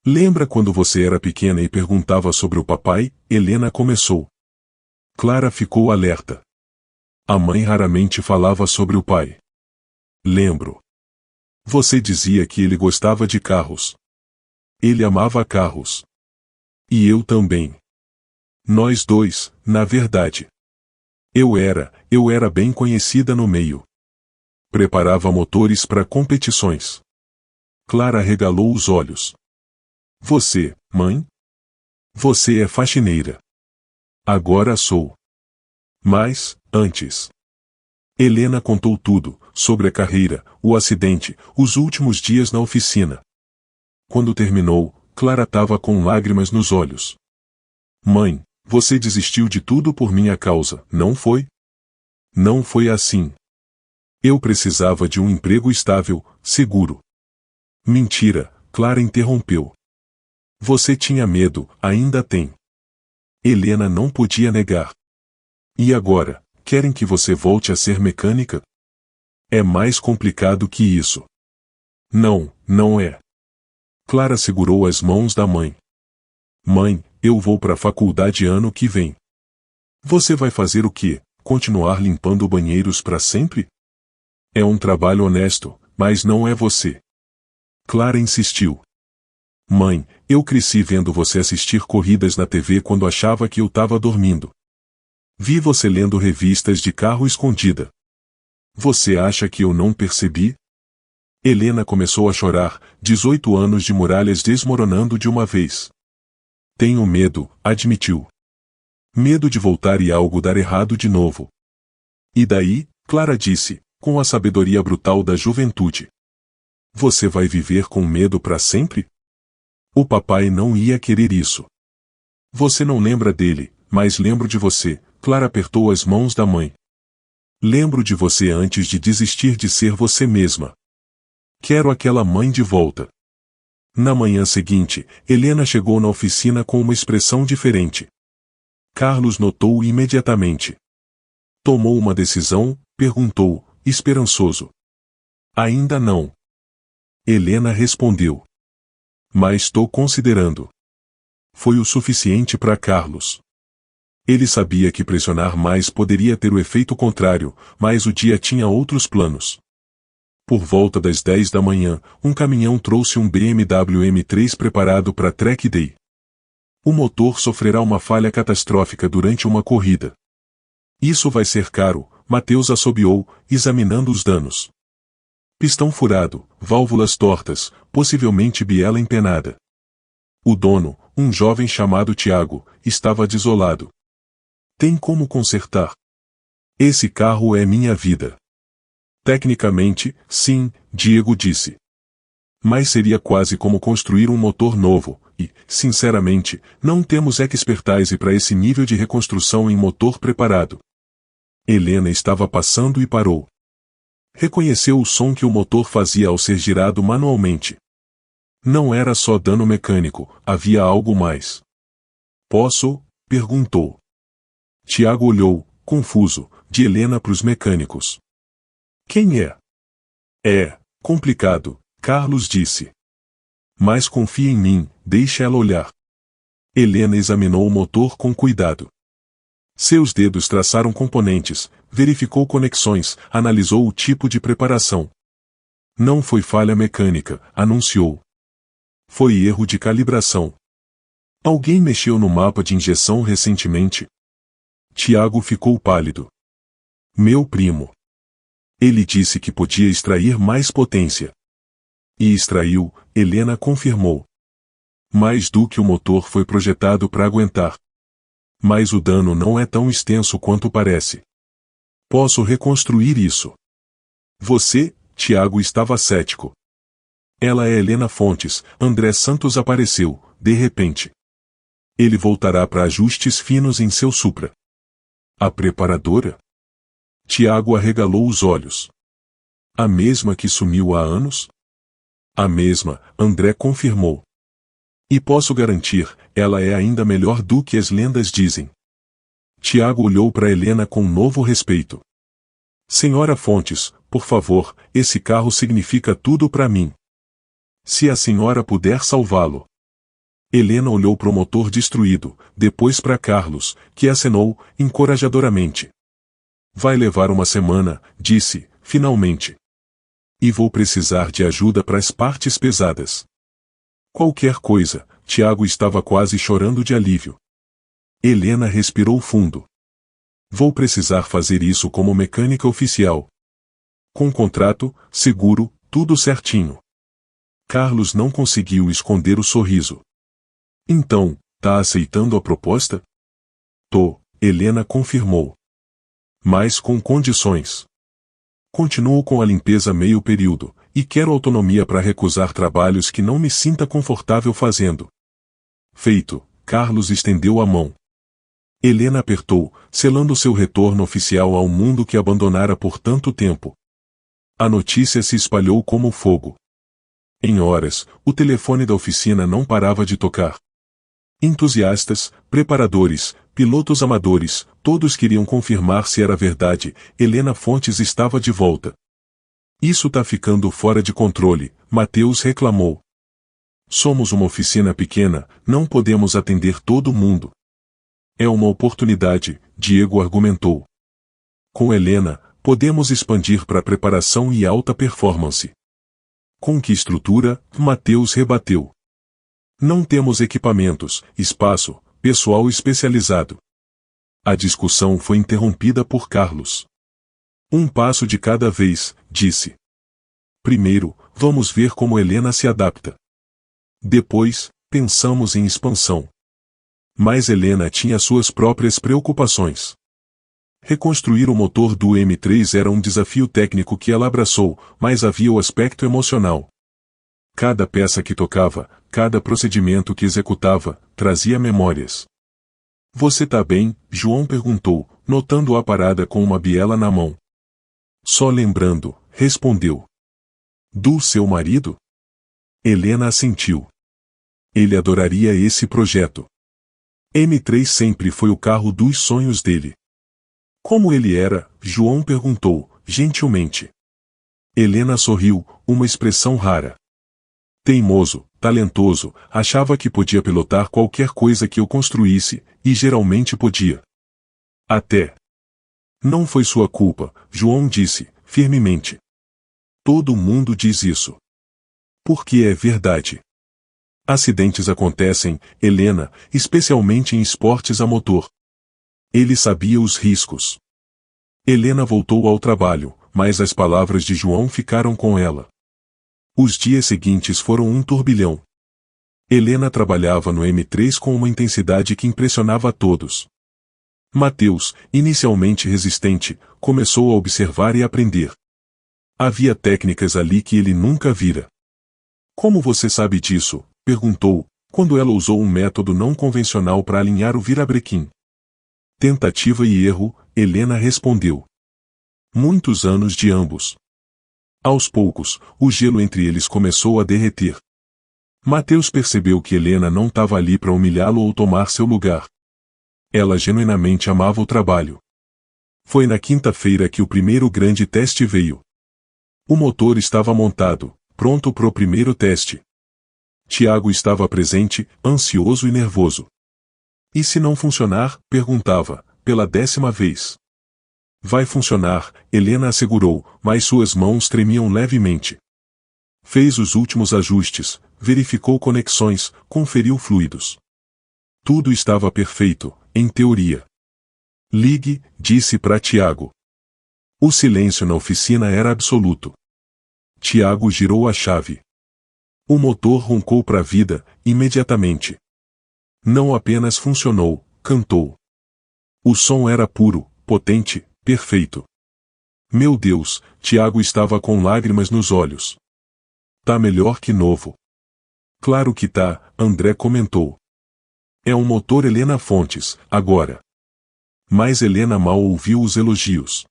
Speaker 1: Lembra quando você era pequena e perguntava sobre o papai? Helena começou. Clara ficou alerta. A mãe raramente falava sobre o pai. Lembro. Você dizia que ele gostava de carros. Ele amava carros. E eu também. Nós dois, na verdade. Eu era bem conhecida no meio. Preparava motores para competições. Clara regalou os olhos. Você, mãe? Você é faxineira. Agora sou. Mas, antes. Helena contou tudo, sobre a carreira, o acidente, os últimos dias na oficina. Quando terminou, Clara estava com lágrimas nos olhos. Mãe, você desistiu de tudo por minha causa, não foi? Não foi assim. Eu precisava de um emprego estável, seguro. Mentira, Clara interrompeu. Você tinha medo, ainda tem. Helena não podia negar. E agora, querem que você volte a ser mecânica? É mais complicado que isso. Não, não é. Clara segurou as mãos da mãe. Mãe, eu vou para a faculdade ano que vem. Você vai fazer o quê? Continuar limpando banheiros para sempre? É um trabalho honesto, mas não é você. Clara insistiu. Mãe, eu cresci vendo você assistir corridas na TV quando achava que eu estava dormindo. Vi você lendo revistas de carro escondida. Você acha que eu não percebi? Helena começou a chorar, 18 anos de muralhas desmoronando de uma vez. Tenho medo, admitiu. Medo de voltar e algo dar errado de novo. E daí, Clara disse, com a sabedoria brutal da juventude. Você vai viver com medo para sempre? O papai não ia querer isso. Você não lembra dele, mas lembro de você. Clara apertou as mãos da mãe. Lembro de você antes de desistir de ser você mesma. Quero aquela mãe de volta. Na manhã seguinte, Helena chegou na oficina com uma expressão diferente. Carlos notou imediatamente. Tomou uma decisão? Perguntou, esperançoso. Ainda não. Helena respondeu. Mas estou considerando. Foi o suficiente para Carlos. Ele sabia que pressionar mais poderia ter o efeito contrário, mas o dia tinha outros planos. Por volta das 10 da manhã, um caminhão trouxe um BMW M3 preparado para track day. O motor sofrerá uma falha catastrófica durante uma corrida. Isso vai ser caro, Mateus assobiou, examinando os danos. Pistão furado, válvulas tortas, possivelmente biela empenada. O dono, um jovem chamado Tiago, estava desolado. Tem como consertar? Esse carro é minha vida. Tecnicamente, sim, Diego disse. Mas seria quase como construir um motor novo, e, sinceramente, não temos expertise para esse nível de reconstrução em motor preparado. Helena estava passando e parou. Reconheceu o som que o motor fazia ao ser girado manualmente. Não era só dano mecânico, havia algo mais. Posso? Perguntou. Tiago olhou, confuso, de Helena para os mecânicos. Quem é? É complicado, Carlos disse. Mas confia em mim, deixa ela olhar. Helena examinou o motor com cuidado. Seus dedos traçaram componentes, verificou conexões, analisou o tipo de preparação. Não foi falha mecânica, anunciou. Foi erro de calibração. Alguém mexeu no mapa de injeção recentemente? Tiago ficou pálido. Meu primo. Ele disse que podia extrair mais potência. E extraiu, Helena confirmou. Mais do que o motor foi projetado para aguentar. Mas o dano não é tão extenso quanto parece. Posso reconstruir isso. Você, Tiago, estava cético. Ela é Helena Fontes. André Santos apareceu, de repente. Ele voltará para ajustes finos em seu Supra. A preparadora? Tiago arregalou os olhos. A mesma que sumiu há anos? A mesma, André confirmou. E posso garantir, ela é ainda melhor do que as lendas dizem. Tiago olhou para Helena com novo respeito. Senhora Fontes, por favor, esse carro significa tudo para mim. Se a senhora puder salvá-lo. Helena olhou para o motor destruído, depois para Carlos, que acenou, encorajadoramente. Vai levar uma semana, disse, finalmente. E vou precisar de ajuda para as partes pesadas. Qualquer coisa, Tiago estava quase chorando de alívio. Helena respirou fundo. Vou precisar fazer isso como mecânica oficial. Com contrato, seguro, tudo certinho. Carlos não conseguiu esconder o sorriso. Então, tá aceitando a proposta? Tô, Helena confirmou. Mas com condições. Continuo com a limpeza meio período, e quero autonomia para recusar trabalhos que não me sinta confortável fazendo. Feito, Carlos estendeu a mão. Helena apertou, selando seu retorno oficial ao mundo que abandonara por tanto tempo. A notícia se espalhou como fogo. Em horas, o telefone da oficina não parava de tocar. Entusiastas, preparadores, pilotos amadores, todos queriam confirmar se era verdade, Helena Fontes estava de volta. Isso tá ficando fora de controle, Mateus reclamou. Somos uma oficina pequena, não podemos atender todo mundo. É uma oportunidade, Diego argumentou. Com Helena, podemos expandir para preparação e alta performance. Com que estrutura? Mateus rebateu. Não temos equipamentos, espaço, pessoal especializado. A discussão foi interrompida por Carlos. Um passo de cada vez, disse. Primeiro, vamos ver como Helena se adapta. Depois, pensamos em expansão. Mas Helena tinha suas próprias preocupações. Reconstruir o motor do M3 era um desafio técnico que ela abraçou, mas havia o aspecto emocional. Cada peça que tocava, cada procedimento que executava, trazia memórias. Você tá bem? João perguntou, notando a parada com uma biela na mão. Só lembrando, respondeu. Do seu marido? Helena assentiu. Ele adoraria esse projeto. M3 sempre foi o carro dos sonhos dele. Como ele era? João perguntou, gentilmente. Helena sorriu, uma expressão rara. Teimoso, talentoso, achava que podia pilotar qualquer coisa que eu construísse, e geralmente podia. Até. Não foi sua culpa, João disse, firmemente. Todo mundo diz isso. Porque é verdade. Acidentes acontecem, Helena, especialmente em esportes a motor. Ele sabia os riscos. Helena voltou ao trabalho, mas as palavras de João ficaram com ela. Os dias seguintes foram um turbilhão. Helena trabalhava no M3 com uma intensidade que impressionava a todos. Mateus, inicialmente resistente, começou a observar e aprender. Havia técnicas ali que ele nunca vira. Como você sabe disso? Perguntou, quando ela usou um método não convencional para alinhar o virabrequim. Tentativa e erro, Helena respondeu. Muitos anos de ambos. Aos poucos, o gelo entre eles começou a derreter. Mateus percebeu que Helena não estava ali para humilhá-lo ou tomar seu lugar. Ela genuinamente amava o trabalho. Foi na quinta-feira que o primeiro grande teste veio. O motor estava montado, pronto para o primeiro teste. Tiago estava presente, ansioso e nervoso. E se não funcionar? Perguntava, pela 10ª vez. Vai funcionar, Helena assegurou, mas suas mãos tremiam levemente. Fez os últimos ajustes, verificou conexões, conferiu fluidos. Tudo estava perfeito, em teoria. Ligue, disse para Tiago. O silêncio na oficina era absoluto. Tiago girou a chave. O motor roncou para a vida, imediatamente. Não apenas funcionou, cantou. O som era puro, potente, perfeito. Meu Deus, Tiago estava com lágrimas nos olhos. Tá melhor que novo. Claro que tá, André comentou. É um motor Helena Fontes, agora. Mas Helena mal ouviu os elogios.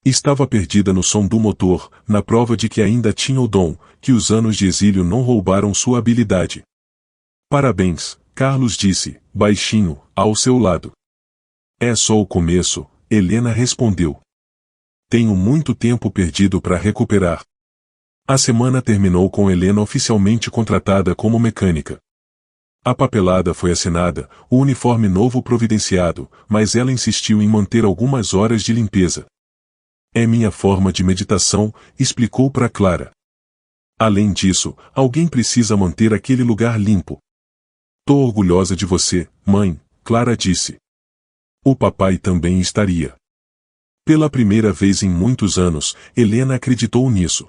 Speaker 1: Estava perdida no som do motor, na prova de que ainda tinha o dom, que os anos de exílio não roubaram sua habilidade. Parabéns, Carlos disse, baixinho, ao seu lado. É só o começo, Helena respondeu. Tenho muito tempo perdido para recuperar. A semana terminou com Helena oficialmente contratada como mecânica. A papelada foi assinada, o uniforme novo providenciado, mas ela insistiu em manter algumas horas de limpeza. É minha forma de meditação, explicou para Clara. Além disso, alguém precisa manter aquele lugar limpo. Tô orgulhosa de você, mãe, Clara disse. O papai também estaria. Pela primeira vez em muitos anos, Helena acreditou nisso.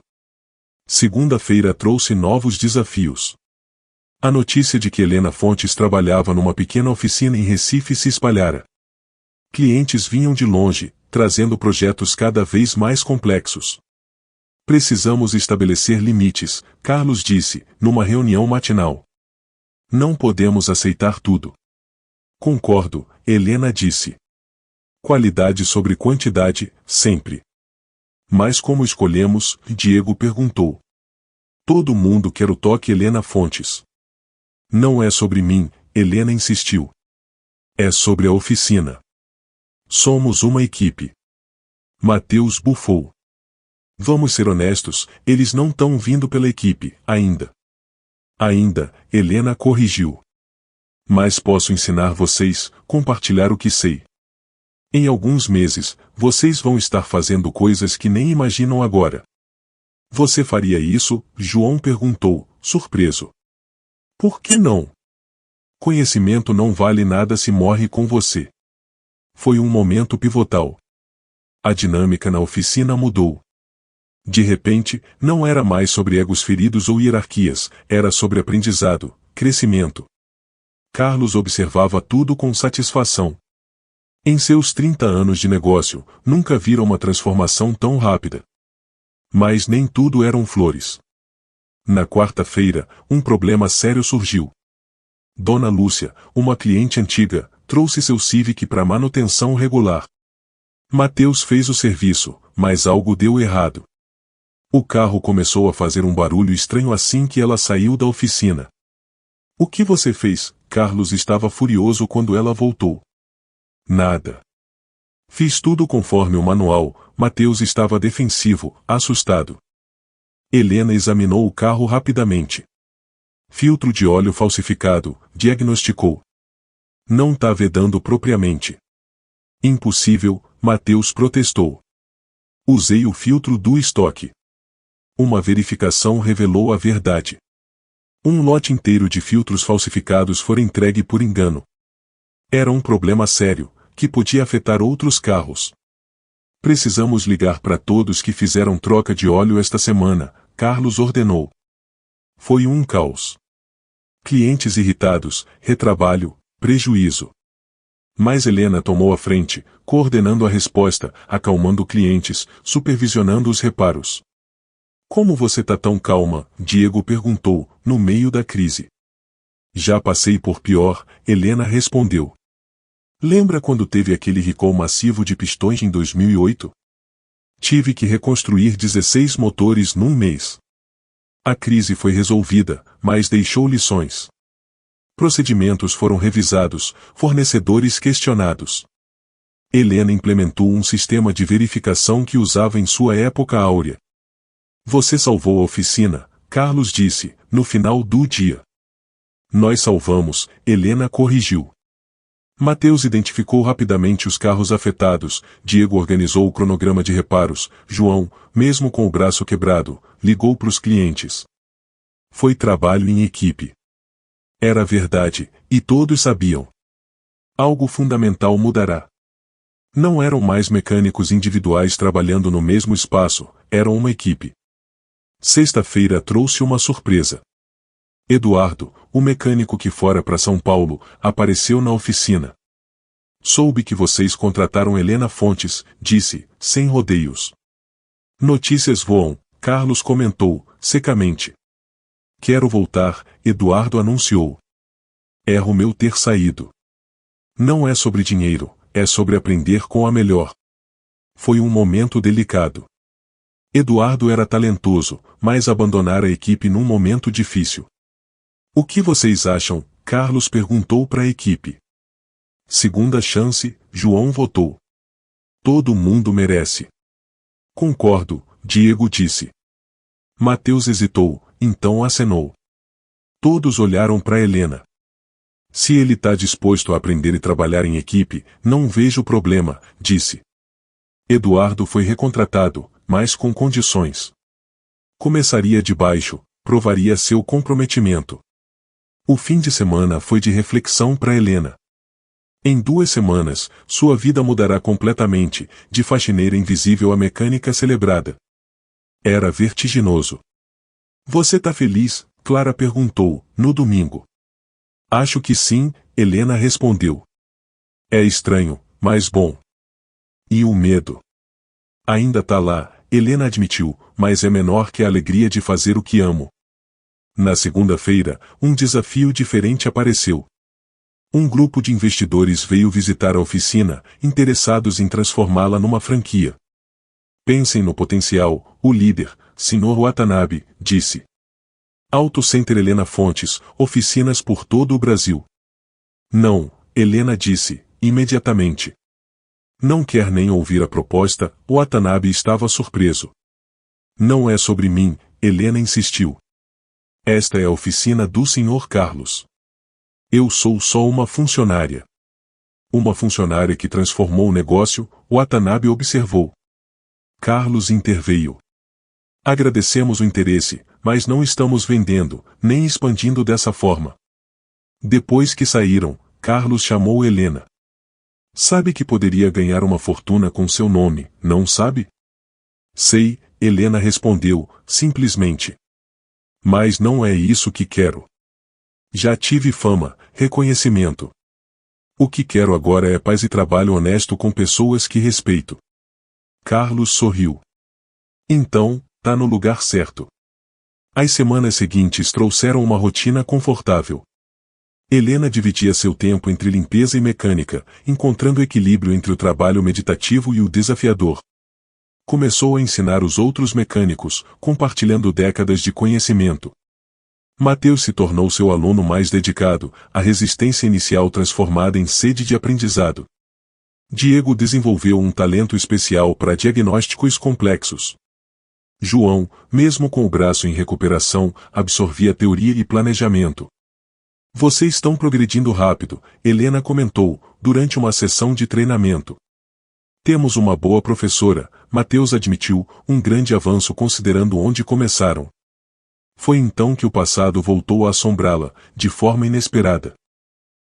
Speaker 1: Segunda-feira trouxe novos desafios. A notícia de que Helena Fontes trabalhava numa pequena oficina em Recife se espalhara. Clientes vinham de longe, trazendo projetos cada vez mais complexos. Precisamos estabelecer limites, Carlos disse, numa reunião matinal. Não podemos aceitar tudo. Concordo, Helena disse. Qualidade sobre quantidade, sempre. Mas como escolhemos? Diego perguntou. Todo mundo quer o toque Helena Fontes. Não é sobre mim, Helena insistiu. É sobre a oficina. Somos uma equipe. Mateus bufou. Vamos ser honestos, eles não estão vindo pela equipe, ainda. Ainda, Helena corrigiu. Mas posso ensinar vocês, compartilhar o que sei. Em alguns meses, vocês vão estar fazendo coisas que nem imaginam agora. Você faria isso? João perguntou, surpreso. Por que não? Conhecimento não vale nada se morre com você. Foi um momento pivotal. A dinâmica na oficina mudou. De repente, não era mais sobre egos feridos ou hierarquias, era sobre aprendizado, crescimento. Carlos observava tudo com satisfação. Em seus 30 anos de negócio, nunca vira uma transformação tão rápida. Mas nem tudo eram flores. Na quarta-feira, um problema sério surgiu. Dona Lúcia, uma cliente antiga, trouxe seu Civic para manutenção regular. Mateus fez o serviço, mas algo deu errado. O carro começou a fazer um barulho estranho assim que ela saiu da oficina. O que você fez? Carlos estava furioso quando ela voltou. Nada. Fiz tudo conforme o manual, Mateus estava defensivo, assustado. Helena examinou o carro rapidamente. Filtro de óleo falsificado, diagnosticou. Não tá vedando propriamente. Impossível, Mateus protestou. Usei o filtro do estoque. Uma verificação revelou a verdade. Um lote inteiro de filtros falsificados foi entregue por engano. Era um problema sério, que podia afetar outros carros. Precisamos ligar para todos que fizeram troca de óleo esta semana, Carlos ordenou. Foi um caos. Clientes irritados, retrabalho, prejuízo. Mas Helena tomou a frente, coordenando a resposta, acalmando clientes, supervisionando os reparos. Como você tá tão calma? Diego perguntou, no meio da crise. Já passei por pior, Helena respondeu. Lembra quando teve aquele recall massivo de pistões em 2008? Tive que reconstruir 16 motores num mês. A crise foi resolvida, mas deixou lições. Procedimentos foram revisados, fornecedores questionados. Helena implementou um sistema de verificação que usava em sua época áurea. Você salvou a oficina, Carlos disse, no final do dia. Nós salvamos, Helena corrigiu. Mateus identificou rapidamente os carros afetados, Diego organizou o cronograma de reparos, João, mesmo com o braço quebrado, ligou para os clientes. Foi trabalho em equipe. Era verdade, e todos sabiam. Algo fundamental mudará. Não eram mais mecânicos individuais trabalhando no mesmo espaço, eram uma equipe. Sexta-feira trouxe uma surpresa. Eduardo, o mecânico que fora para São Paulo, apareceu na oficina. Soube que vocês contrataram Helena Fontes, disse, sem rodeios. Notícias voam, Carlos comentou, secamente. Quero voltar, Eduardo anunciou. Erro meu ter saído. Não é sobre dinheiro, é sobre aprender com a melhor. Foi um momento delicado. Eduardo era talentoso, mas abandonara a equipe num momento difícil. O que vocês acham? Carlos perguntou para a equipe. Segunda chance, João votou. Todo mundo merece. Concordo, Diego disse. Mateus hesitou, então acenou. Todos olharam para Helena. Se ele está disposto a aprender e trabalhar em equipe, não vejo problema, disse. Eduardo foi recontratado, mas com condições. Começaria de baixo, provaria seu comprometimento. O fim de semana foi de reflexão para Helena. Em 2 semanas, sua vida mudará completamente, de faxineira invisível a mecânica celebrada. Era vertiginoso. Você tá feliz? Clara perguntou, no domingo. Acho que sim, Helena respondeu. É estranho, mas bom. E o medo? Ainda tá lá, Helena admitiu, mas é menor que a alegria de fazer o que amo. Na segunda-feira, um desafio diferente apareceu. Um grupo de investidores veio visitar a oficina, interessados em transformá-la numa franquia. Pensem no potencial, o líder, Sr. Watanabe, disse. Auto Center Helena Fontes, oficinas por todo o Brasil. Não, Helena disse, imediatamente. Não quer nem ouvir a proposta, Watanabe estava surpreso. Não é sobre mim, Helena insistiu. Esta é a oficina do Sr. Carlos. Eu sou só uma funcionária. Uma funcionária que transformou o negócio, Watanabe observou. Carlos interveio. Agradecemos o interesse, mas não estamos vendendo, nem expandindo dessa forma. Depois que saíram, Carlos chamou Helena. Sabe que poderia ganhar uma fortuna com seu nome, não sabe? Sei, Helena respondeu, simplesmente. Mas não é isso que quero. Já tive fama, reconhecimento. O que quero agora é paz e trabalho honesto com pessoas que respeito. Carlos sorriu. Então, tá no lugar certo. As semanas seguintes trouxeram uma rotina confortável. Helena dividia seu tempo entre limpeza e mecânica, encontrando equilíbrio entre o trabalho meditativo e o desafiador. Começou a ensinar os outros mecânicos, compartilhando décadas de conhecimento. Mateus se tornou seu aluno mais dedicado, a resistência inicial transformada em sede de aprendizado. Diego desenvolveu um talento especial para diagnósticos complexos. João, mesmo com o braço em recuperação, absorvia teoria e planejamento. Vocês estão progredindo rápido, Helena comentou, durante uma sessão de treinamento. Temos uma boa professora, Mateus admitiu, um grande avanço considerando onde começaram. Foi então que o passado voltou a assombrá-la, de forma inesperada.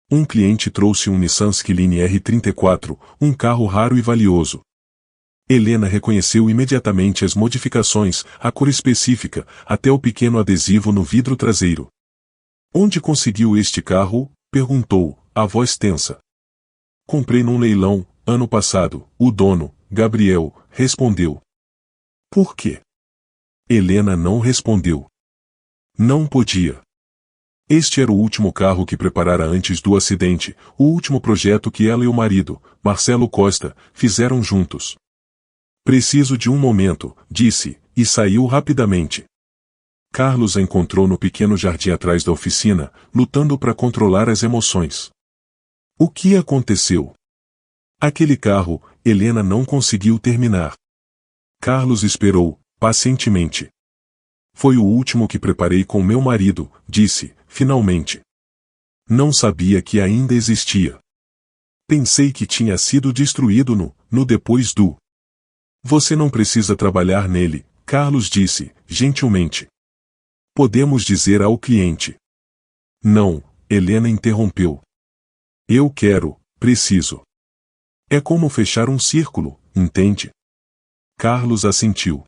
Speaker 1: Um cliente trouxe um Nissan Skyline R34, um carro raro e valioso. Helena reconheceu imediatamente as modificações, a cor específica, até o pequeno adesivo no vidro traseiro. Onde conseguiu este carro? Perguntou, a voz tensa. Comprei num leilão, ano passado, o dono, Gabriel, respondeu. Por quê? Helena não respondeu. Não podia. Este era o último carro que preparara antes do acidente, o último projeto que ela e o marido, Marcelo Costa, fizeram juntos. Preciso de um momento, disse, e saiu rapidamente. Carlos a encontrou no pequeno jardim atrás da oficina, lutando para controlar as emoções. O que aconteceu? Aquele carro, Helena não conseguiu terminar. Carlos esperou, pacientemente. Foi o último que preparei com meu marido, disse, finalmente. Não sabia que ainda existia. Pensei que tinha sido destruído no depois do. Você não precisa trabalhar nele, Carlos disse, gentilmente. Podemos dizer ao cliente. Não, Helena interrompeu. Eu preciso. É como fechar um círculo, entende? Carlos assentiu.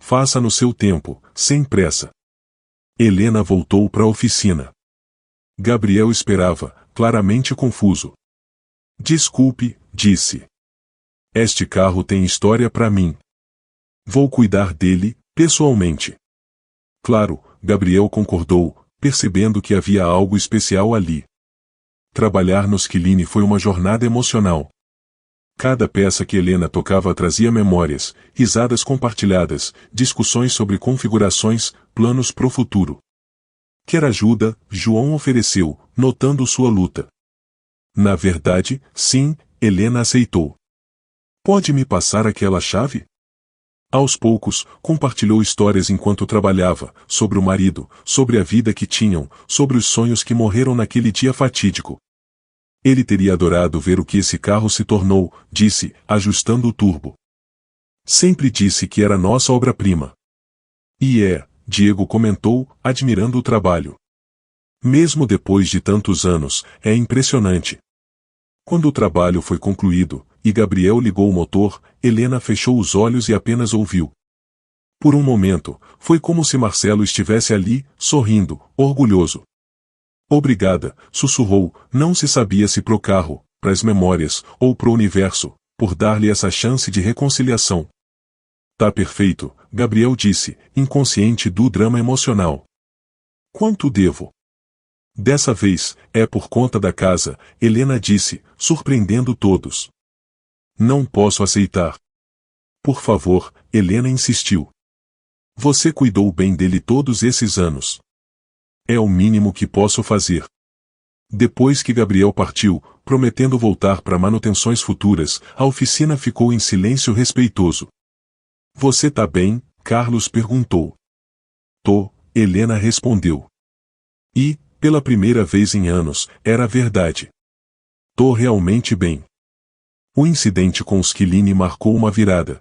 Speaker 1: Faça no seu tempo, sem pressa. Helena voltou para a oficina. Gabriel esperava, claramente confuso. Desculpe, disse. Este carro tem história para mim. Vou cuidar dele, pessoalmente. Claro, Gabriel concordou, percebendo que havia algo especial ali. Trabalhar no Skilini foi uma jornada emocional. Cada peça que Helena tocava trazia memórias, risadas compartilhadas, discussões sobre configurações, planos pro futuro. Quer ajuda? João ofereceu, notando sua luta. Na verdade, sim, Helena aceitou. Pode me passar aquela chave? Aos poucos, compartilhou histórias enquanto trabalhava, sobre o marido, sobre a vida que tinham, sobre os sonhos que morreram naquele dia fatídico. Ele teria adorado ver o que esse carro se tornou, disse, ajustando o turbo. Sempre disse que era nossa obra-prima. E Diego comentou, admirando o trabalho. Mesmo depois de tantos anos, é impressionante. Quando o trabalho foi concluído, e Gabriel ligou o motor, Helena fechou os olhos e apenas ouviu. Por um momento, foi como se Marcelo estivesse ali, sorrindo, orgulhoso. Obrigada, sussurrou, não se sabia se pro carro, pras memórias, ou pro universo, por dar-lhe essa chance de reconciliação. Tá perfeito, Gabriel disse, inconsciente do drama emocional. Quanto devo? Dessa vez, é por conta da casa, Helena disse, surpreendendo todos. Não posso aceitar. Por favor, Helena insistiu. Você cuidou bem dele todos esses anos. É o mínimo que posso fazer. Depois que Gabriel partiu, prometendo voltar para manutenções futuras, a oficina ficou em silêncio respeitoso. Você tá bem? Carlos perguntou. Tô, Helena respondeu. E, pela primeira vez em anos, era verdade. Tô realmente bem. O incidente com os Skilini marcou uma virada.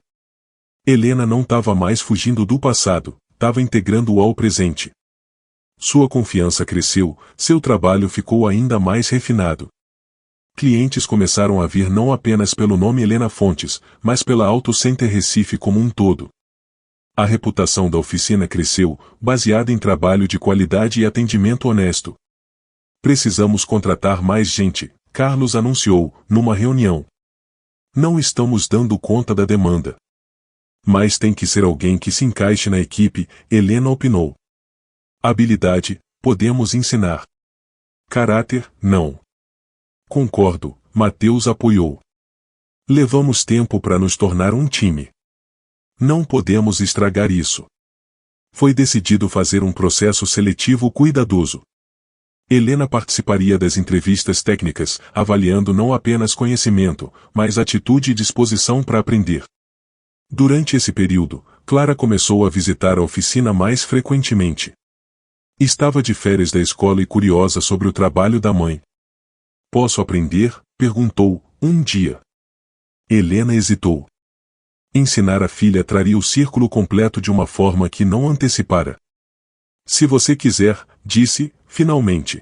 Speaker 1: Helena não estava mais fugindo do passado, estava integrando-o ao presente. Sua confiança cresceu, seu trabalho ficou ainda mais refinado. Clientes começaram a vir não apenas pelo nome Helena Fontes, mas pela Auto Center Recife como um todo. A reputação da oficina cresceu, baseada em trabalho de qualidade e atendimento honesto. Precisamos contratar mais gente, Carlos anunciou, numa reunião. Não estamos dando conta da demanda. Mas tem que ser alguém que se encaixe na equipe, Helena opinou. Habilidade, podemos ensinar. Caráter, não. Concordo, Matheus apoiou. Levamos tempo para nos tornar um time. Não podemos estragar isso. Foi decidido fazer um processo seletivo cuidadoso. Helena participaria das entrevistas técnicas, avaliando não apenas conhecimento, mas atitude e disposição para aprender. Durante esse período, Clara começou a visitar a oficina mais frequentemente. Estava de férias da escola e curiosa sobre o trabalho da mãe. Posso aprender? Perguntou, um dia. Helena hesitou. Ensinar a filha traria o círculo completo de uma forma que não antecipara. Se você quiser, disse, finalmente.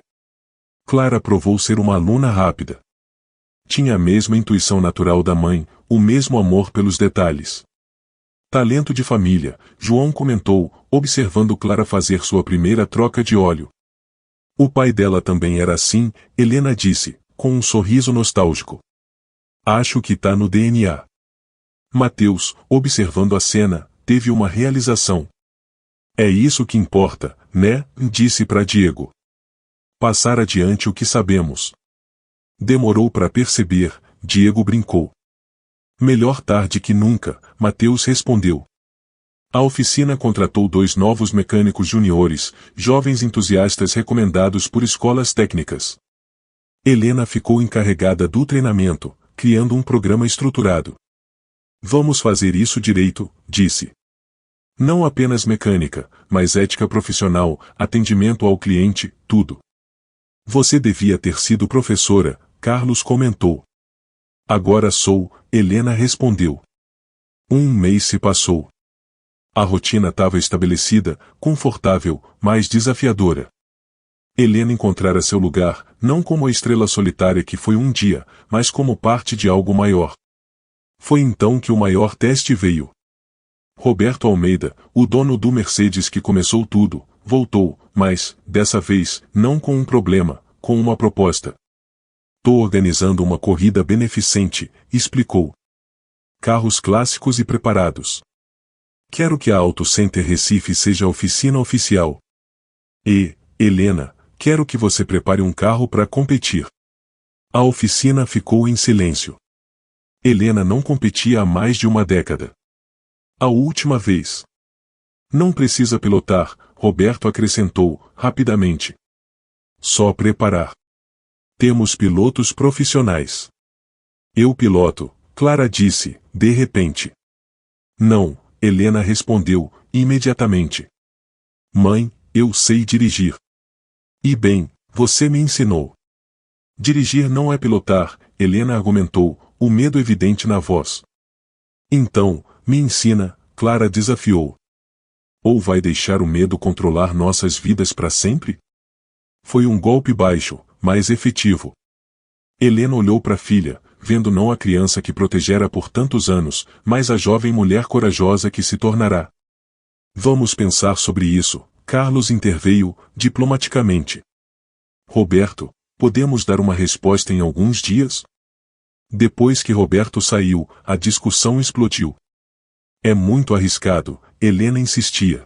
Speaker 1: Clara provou ser uma aluna rápida. Tinha a mesma intuição natural da mãe, o mesmo amor pelos detalhes. Talento de família, João comentou, observando Clara fazer sua primeira troca de óleo. O pai dela também era assim, Helena disse, com um sorriso nostálgico. Acho que tá no DNA. Matheus, observando a cena, teve uma realização. É isso que importa, né? Disse para Diego. Passar adiante o que sabemos. Demorou para perceber, Diego brincou. Melhor tarde que nunca, Matheus respondeu. A oficina contratou 2 novos mecânicos juniores, jovens entusiastas recomendados por escolas técnicas. Helena ficou encarregada do treinamento, criando um programa estruturado. Vamos fazer isso direito, disse. Não apenas mecânica, mas ética profissional, atendimento ao cliente, tudo. Você devia ter sido professora, Carlos comentou. Agora sou, Helena respondeu. Um mês se passou. A rotina estava estabelecida, confortável, mas desafiadora. Helena encontrara seu lugar, não como a estrela solitária que foi um dia, mas como parte de algo maior. Foi então que o maior teste veio. Roberto Almeida, o dono do Mercedes que começou tudo, voltou, mas, dessa vez, não com um problema, com uma proposta. Tô organizando uma corrida beneficente, explicou. Carros clássicos e preparados. Quero que a Auto Center Recife seja a oficina oficial. E, Helena, quero que você prepare um carro para competir. A oficina ficou em silêncio. Helena não competia há mais de uma década. A última vez. Não precisa pilotar, Roberto acrescentou, rapidamente. Só preparar. Temos pilotos profissionais. Eu piloto, Clara disse, de repente. Não, Helena respondeu, imediatamente. Mãe, eu sei dirigir. E bem, você me ensinou. Dirigir não é pilotar, Helena argumentou, o medo evidente na voz. Então, me ensina, Clara desafiou. Ou vai deixar o medo controlar nossas vidas para sempre? Foi um golpe baixo, mas efetivo. Helena olhou para a filha, vendo não a criança que protegera por tantos anos, mas a jovem mulher corajosa que se tornará. Vamos pensar sobre isso, Carlos interveio, diplomaticamente. Roberto, podemos dar uma resposta em alguns dias? Depois que Roberto saiu, a discussão explodiu. É muito arriscado, Helena insistia.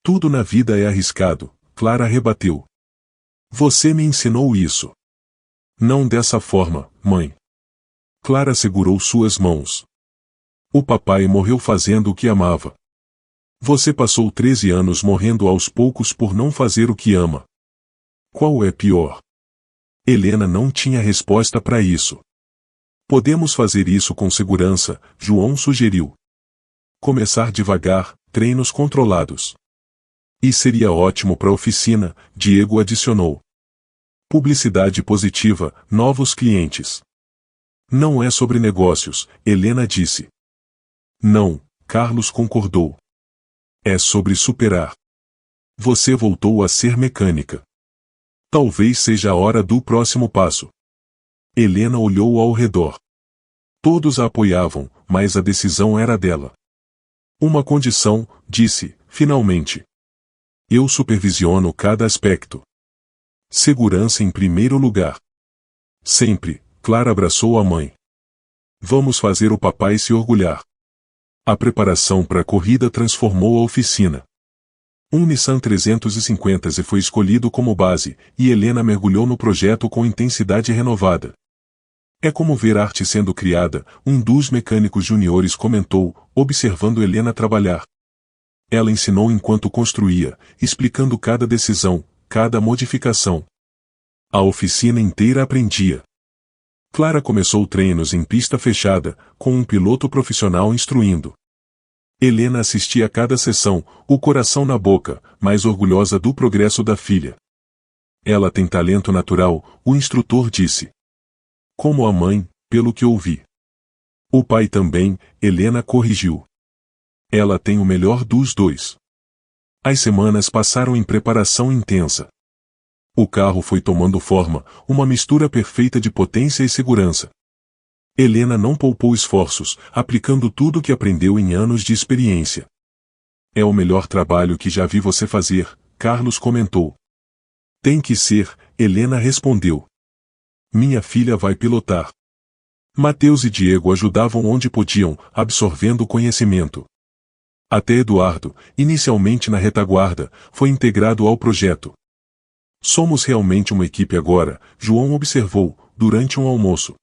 Speaker 1: Tudo na vida é arriscado, Clara rebateu. Você me ensinou isso. Não dessa forma, mãe. Clara segurou suas mãos. O papai morreu fazendo o que amava. Você passou 13 anos morrendo aos poucos por não fazer o que ama. Qual é pior? Helena não tinha resposta para isso. Podemos fazer isso com segurança, João sugeriu. Começar devagar, treinos controlados. E seria ótimo para a oficina, Diego adicionou. Publicidade positiva, novos clientes. Não é sobre negócios, Helena disse. Não, Carlos concordou. É sobre superar. Você voltou a ser mecânica. Talvez seja a hora do próximo passo. Helena olhou ao redor. Todos a apoiavam, mas a decisão era dela. Uma condição, disse, finalmente. Eu supervisiono cada aspecto. Segurança em primeiro lugar. Sempre, Clara abraçou a mãe. Vamos fazer o papai se orgulhar. A preparação para a corrida transformou a oficina. Um Nissan 350Z foi escolhido como base, e Helena mergulhou no projeto com intensidade renovada. É como ver arte sendo criada, um dos mecânicos juniores comentou, observando Helena trabalhar. Ela ensinou enquanto construía, explicando cada decisão, cada modificação. A oficina inteira aprendia. Clara começou treinos em pista fechada, com um piloto profissional instruindo. Helena assistia a cada sessão, o coração na boca, mas orgulhosa do progresso da filha. Ela tem talento natural, o instrutor disse. Como a mãe, pelo que ouvi. O pai também, Helena corrigiu. Ela tem o melhor dos dois. As semanas passaram em preparação intensa. O carro foi tomando forma, uma mistura perfeita de potência e segurança. Helena não poupou esforços, aplicando tudo o que aprendeu em anos de experiência. É o melhor trabalho que já vi você fazer, Carlos comentou. Tem que ser, Helena respondeu. Minha filha vai pilotar. Mateus e Diego ajudavam onde podiam, absorvendo conhecimento. Até Eduardo, inicialmente na retaguarda, foi integrado ao projeto. Somos realmente uma equipe agora, João observou, durante um almoço.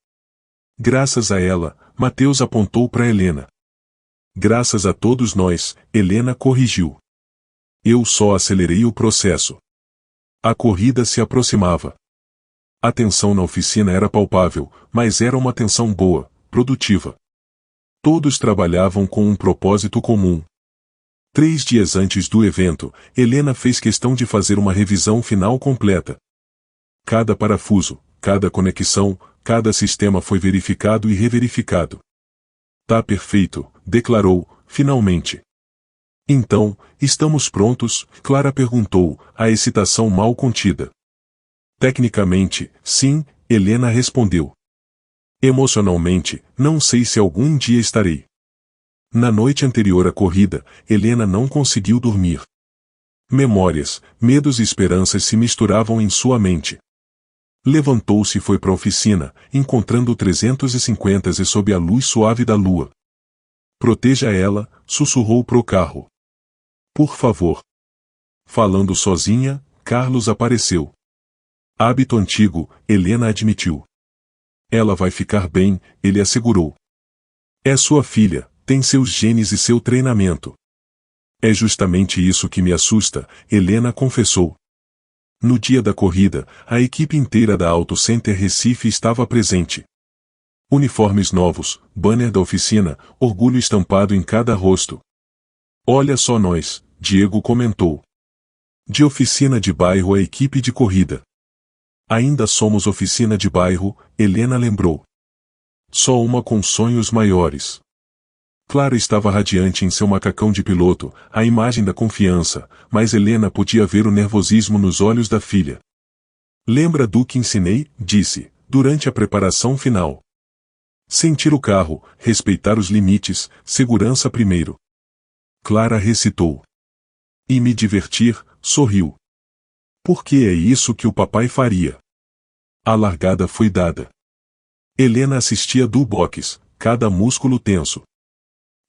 Speaker 1: Graças a ela, Mateus apontou para Helena. Graças a todos nós, Helena corrigiu. Eu só acelerei o processo. A corrida se aproximava. A tensão na oficina era palpável, mas era uma tensão boa, produtiva. Todos trabalhavam com um propósito comum. 3 dias antes do evento, Helena fez questão de fazer uma revisão final completa. Cada parafuso, cada conexão, cada sistema foi verificado e reverificado. Tá perfeito, declarou, finalmente. Então, estamos prontos? Clara perguntou, a excitação mal contida. Tecnicamente, sim, Helena respondeu. Emocionalmente, não sei se algum dia estarei. Na noite anterior à corrida, Helena não conseguiu dormir. Memórias, medos e esperanças se misturavam em sua mente. Levantou-se e foi para a oficina, encontrando 350 e sob a luz suave da lua. Proteja ela, sussurrou pro carro. Por favor. Falando sozinha, Carlos apareceu. Hábito antigo, Helena admitiu. Ela vai ficar bem, ele assegurou. É sua filha, tem seus genes e seu treinamento. É justamente isso que me assusta, Helena confessou. No dia da corrida, a equipe inteira da Auto Center Recife estava presente. Uniformes novos, banner da oficina, orgulho estampado em cada rosto. Olha só nós, Diego comentou. De oficina de bairro a equipe de corrida. Ainda somos oficina de bairro, Helena lembrou. Só uma com sonhos maiores. Clara estava radiante em seu macacão de piloto, a imagem da confiança, mas Helena podia ver o nervosismo nos olhos da filha. Lembra do que ensinei, disse, durante a preparação final. Sentir o carro, respeitar os limites, segurança primeiro. Clara recitou. E me divertir, sorriu. Porque é isso que o papai faria. A largada foi dada. Helena assistia do box, cada músculo tenso.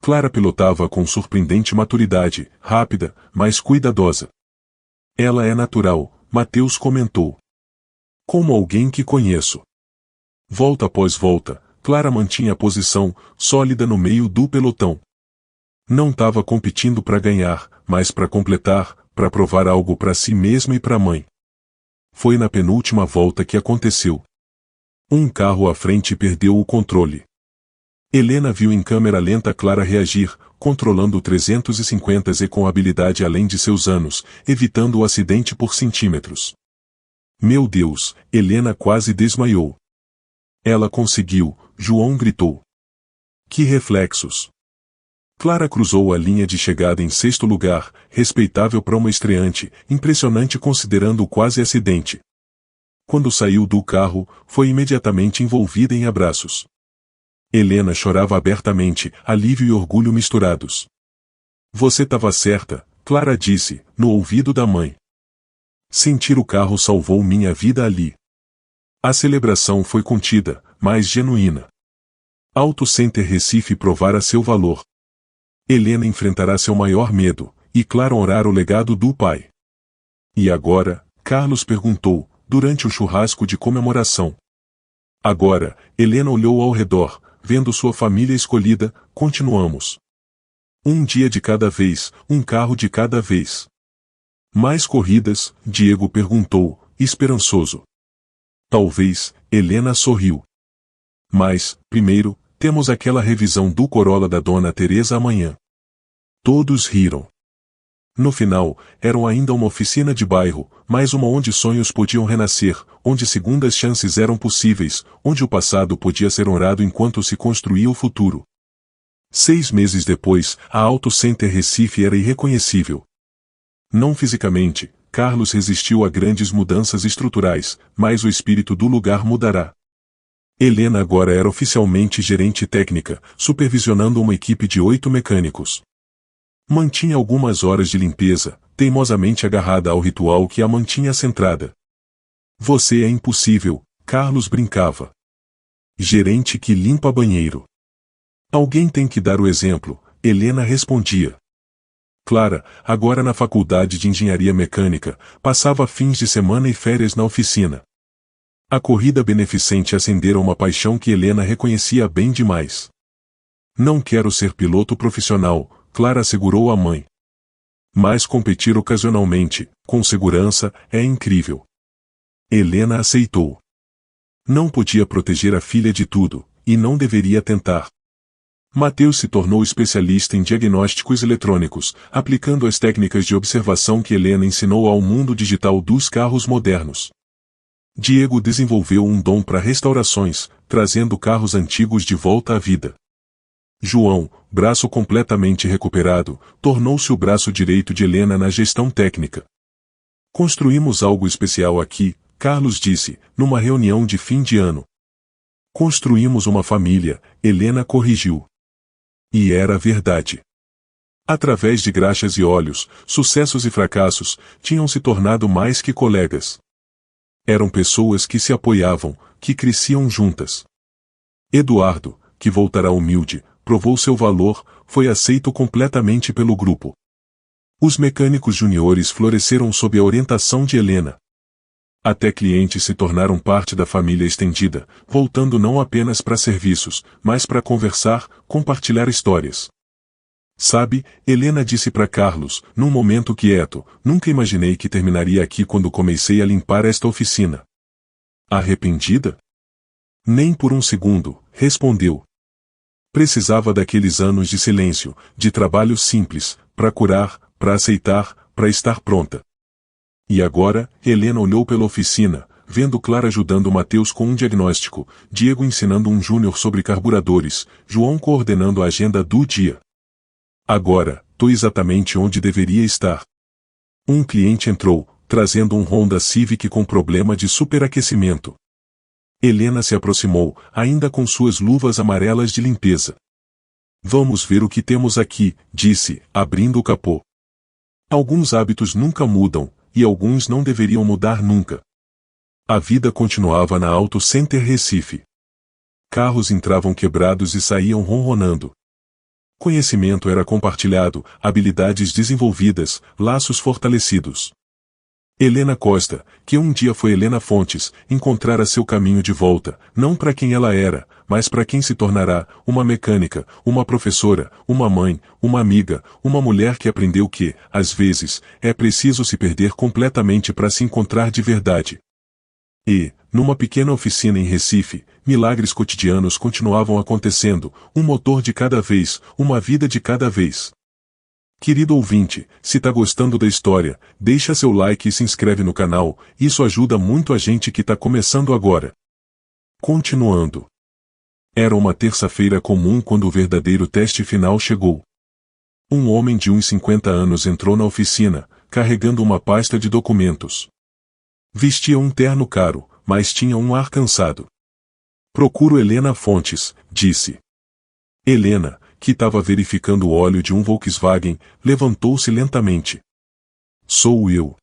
Speaker 1: Clara pilotava com surpreendente maturidade, rápida, mas cuidadosa. Ela é natural, Mateus comentou. Como alguém que conheço. Volta após volta, Clara mantinha a posição, sólida no meio do pelotão. Não estava competindo para ganhar, mas para completar, para provar algo para si mesma e para a mãe. Foi na penúltima volta que aconteceu. Um carro à frente perdeu o controle. Helena viu em câmera lenta Clara reagir, controlando o 350 e com habilidade além de seus anos, evitando o acidente por centímetros. Meu Deus, Helena quase desmaiou. Ela conseguiu, João gritou. Que reflexos! Clara cruzou a linha de chegada em sexto lugar, respeitável para uma estreante, impressionante considerando o quase acidente. Quando saiu do carro, foi imediatamente envolvida em abraços. Helena chorava abertamente, alívio e orgulho misturados. Você estava certa, Clara disse, no ouvido da mãe. Sentir o carro salvou minha vida ali. A celebração foi contida, mas genuína. Auto Center Recife provara seu valor. Helena enfrentará seu maior medo, e Clara honrar o legado do pai. E agora, Carlos perguntou, durante o churrasco de comemoração. Agora, Helena olhou ao redor, vendo sua família escolhida, continuamos. Um dia de cada vez, um carro de cada vez. Mais corridas, Diego perguntou, esperançoso. Talvez, Helena sorriu. Mas, primeiro, temos aquela revisão do Corolla da Dona Teresa amanhã. Todos riram. No final, eram ainda uma oficina de bairro, mas uma onde sonhos podiam renascer, onde segundas chances eram possíveis, onde o passado podia ser honrado enquanto se construía o futuro. 6 meses depois, a Auto Center Recife era irreconhecível. Não fisicamente, Carlos resistiu a grandes mudanças estruturais, mas o espírito do lugar mudará. Helena agora era oficialmente gerente técnica, supervisionando uma equipe de 8 mecânicos. Mantinha algumas horas de limpeza, teimosamente agarrada ao ritual que a mantinha centrada. Você é impossível, Carlos brincava. Gerente que limpa banheiro. Alguém tem que dar o exemplo, Helena respondia. Clara, agora na faculdade de engenharia mecânica, passava fins de semana e férias na oficina. A corrida beneficente acendera uma paixão que Helena reconhecia bem demais. Não quero ser piloto profissional, Clara assegurou à mãe. Mas competir ocasionalmente, com segurança, é incrível. Helena aceitou. Não podia proteger a filha de tudo, e não deveria tentar. Mateus se tornou especialista em diagnósticos eletrônicos, aplicando as técnicas de observação que Helena ensinou ao mundo digital dos carros modernos. Diego desenvolveu um dom para restaurações, trazendo carros antigos de volta à vida. João, braço completamente recuperado, tornou-se o braço direito de Helena na gestão técnica. Construímos algo especial aqui, Carlos disse, numa reunião de fim de ano. Construímos uma família, Helena corrigiu. E era verdade. Através de graxas e olhos, sucessos e fracassos, tinham se tornado mais que colegas. Eram pessoas que se apoiavam, que cresciam juntas. Eduardo, que voltará humilde, provou seu valor, foi aceito completamente pelo grupo. Os mecânicos juniores floresceram sob a orientação de Helena. Até clientes se tornaram parte da família estendida, voltando não apenas para serviços, mas para conversar, compartilhar histórias. Sabe, Helena disse para Carlos, num momento quieto, nunca imaginei que terminaria aqui quando comecei a limpar esta oficina. Arrependida? Nem por um segundo, respondeu. Precisava daqueles anos de silêncio, de trabalho simples, para curar, para aceitar, para estar pronta. E agora, Helena olhou pela oficina, vendo Clara ajudando Mateus com um diagnóstico, Diego ensinando um júnior sobre carburadores, João coordenando a agenda do dia. Agora, tô exatamente onde deveria estar. Um cliente entrou, trazendo um Honda Civic com problema de superaquecimento. Helena se aproximou, ainda com suas luvas amarelas de limpeza. Vamos ver o que temos aqui, disse, abrindo o capô. Alguns hábitos nunca mudam, e alguns não deveriam mudar nunca. A vida continuava na Auto Center Recife. Carros entravam quebrados e saíam ronronando. Conhecimento era compartilhado, habilidades desenvolvidas, laços fortalecidos. Helena Costa, que um dia foi Helena Fontes, encontrara seu caminho de volta, não para quem ela era, mas para quem se tornará, uma mecânica, uma professora, uma mãe, uma amiga, uma mulher que aprendeu que, às vezes, é preciso se perder completamente para se encontrar de verdade. E, numa pequena oficina em Recife, milagres cotidianos continuavam acontecendo, um motor de cada vez, uma vida de cada vez. Querido ouvinte, se tá gostando da história, deixa seu like e se inscreve no canal, isso ajuda muito a gente que tá começando agora. Continuando. Era uma terça-feira comum quando o verdadeiro teste final chegou. Um homem de uns 50 anos entrou na oficina, carregando uma pasta de documentos. Vestia um terno caro, mas tinha um ar cansado. Procuro Helena Fontes, disse. Helena, que estava verificando o óleo de um Volkswagen, levantou-se lentamente. Sou eu.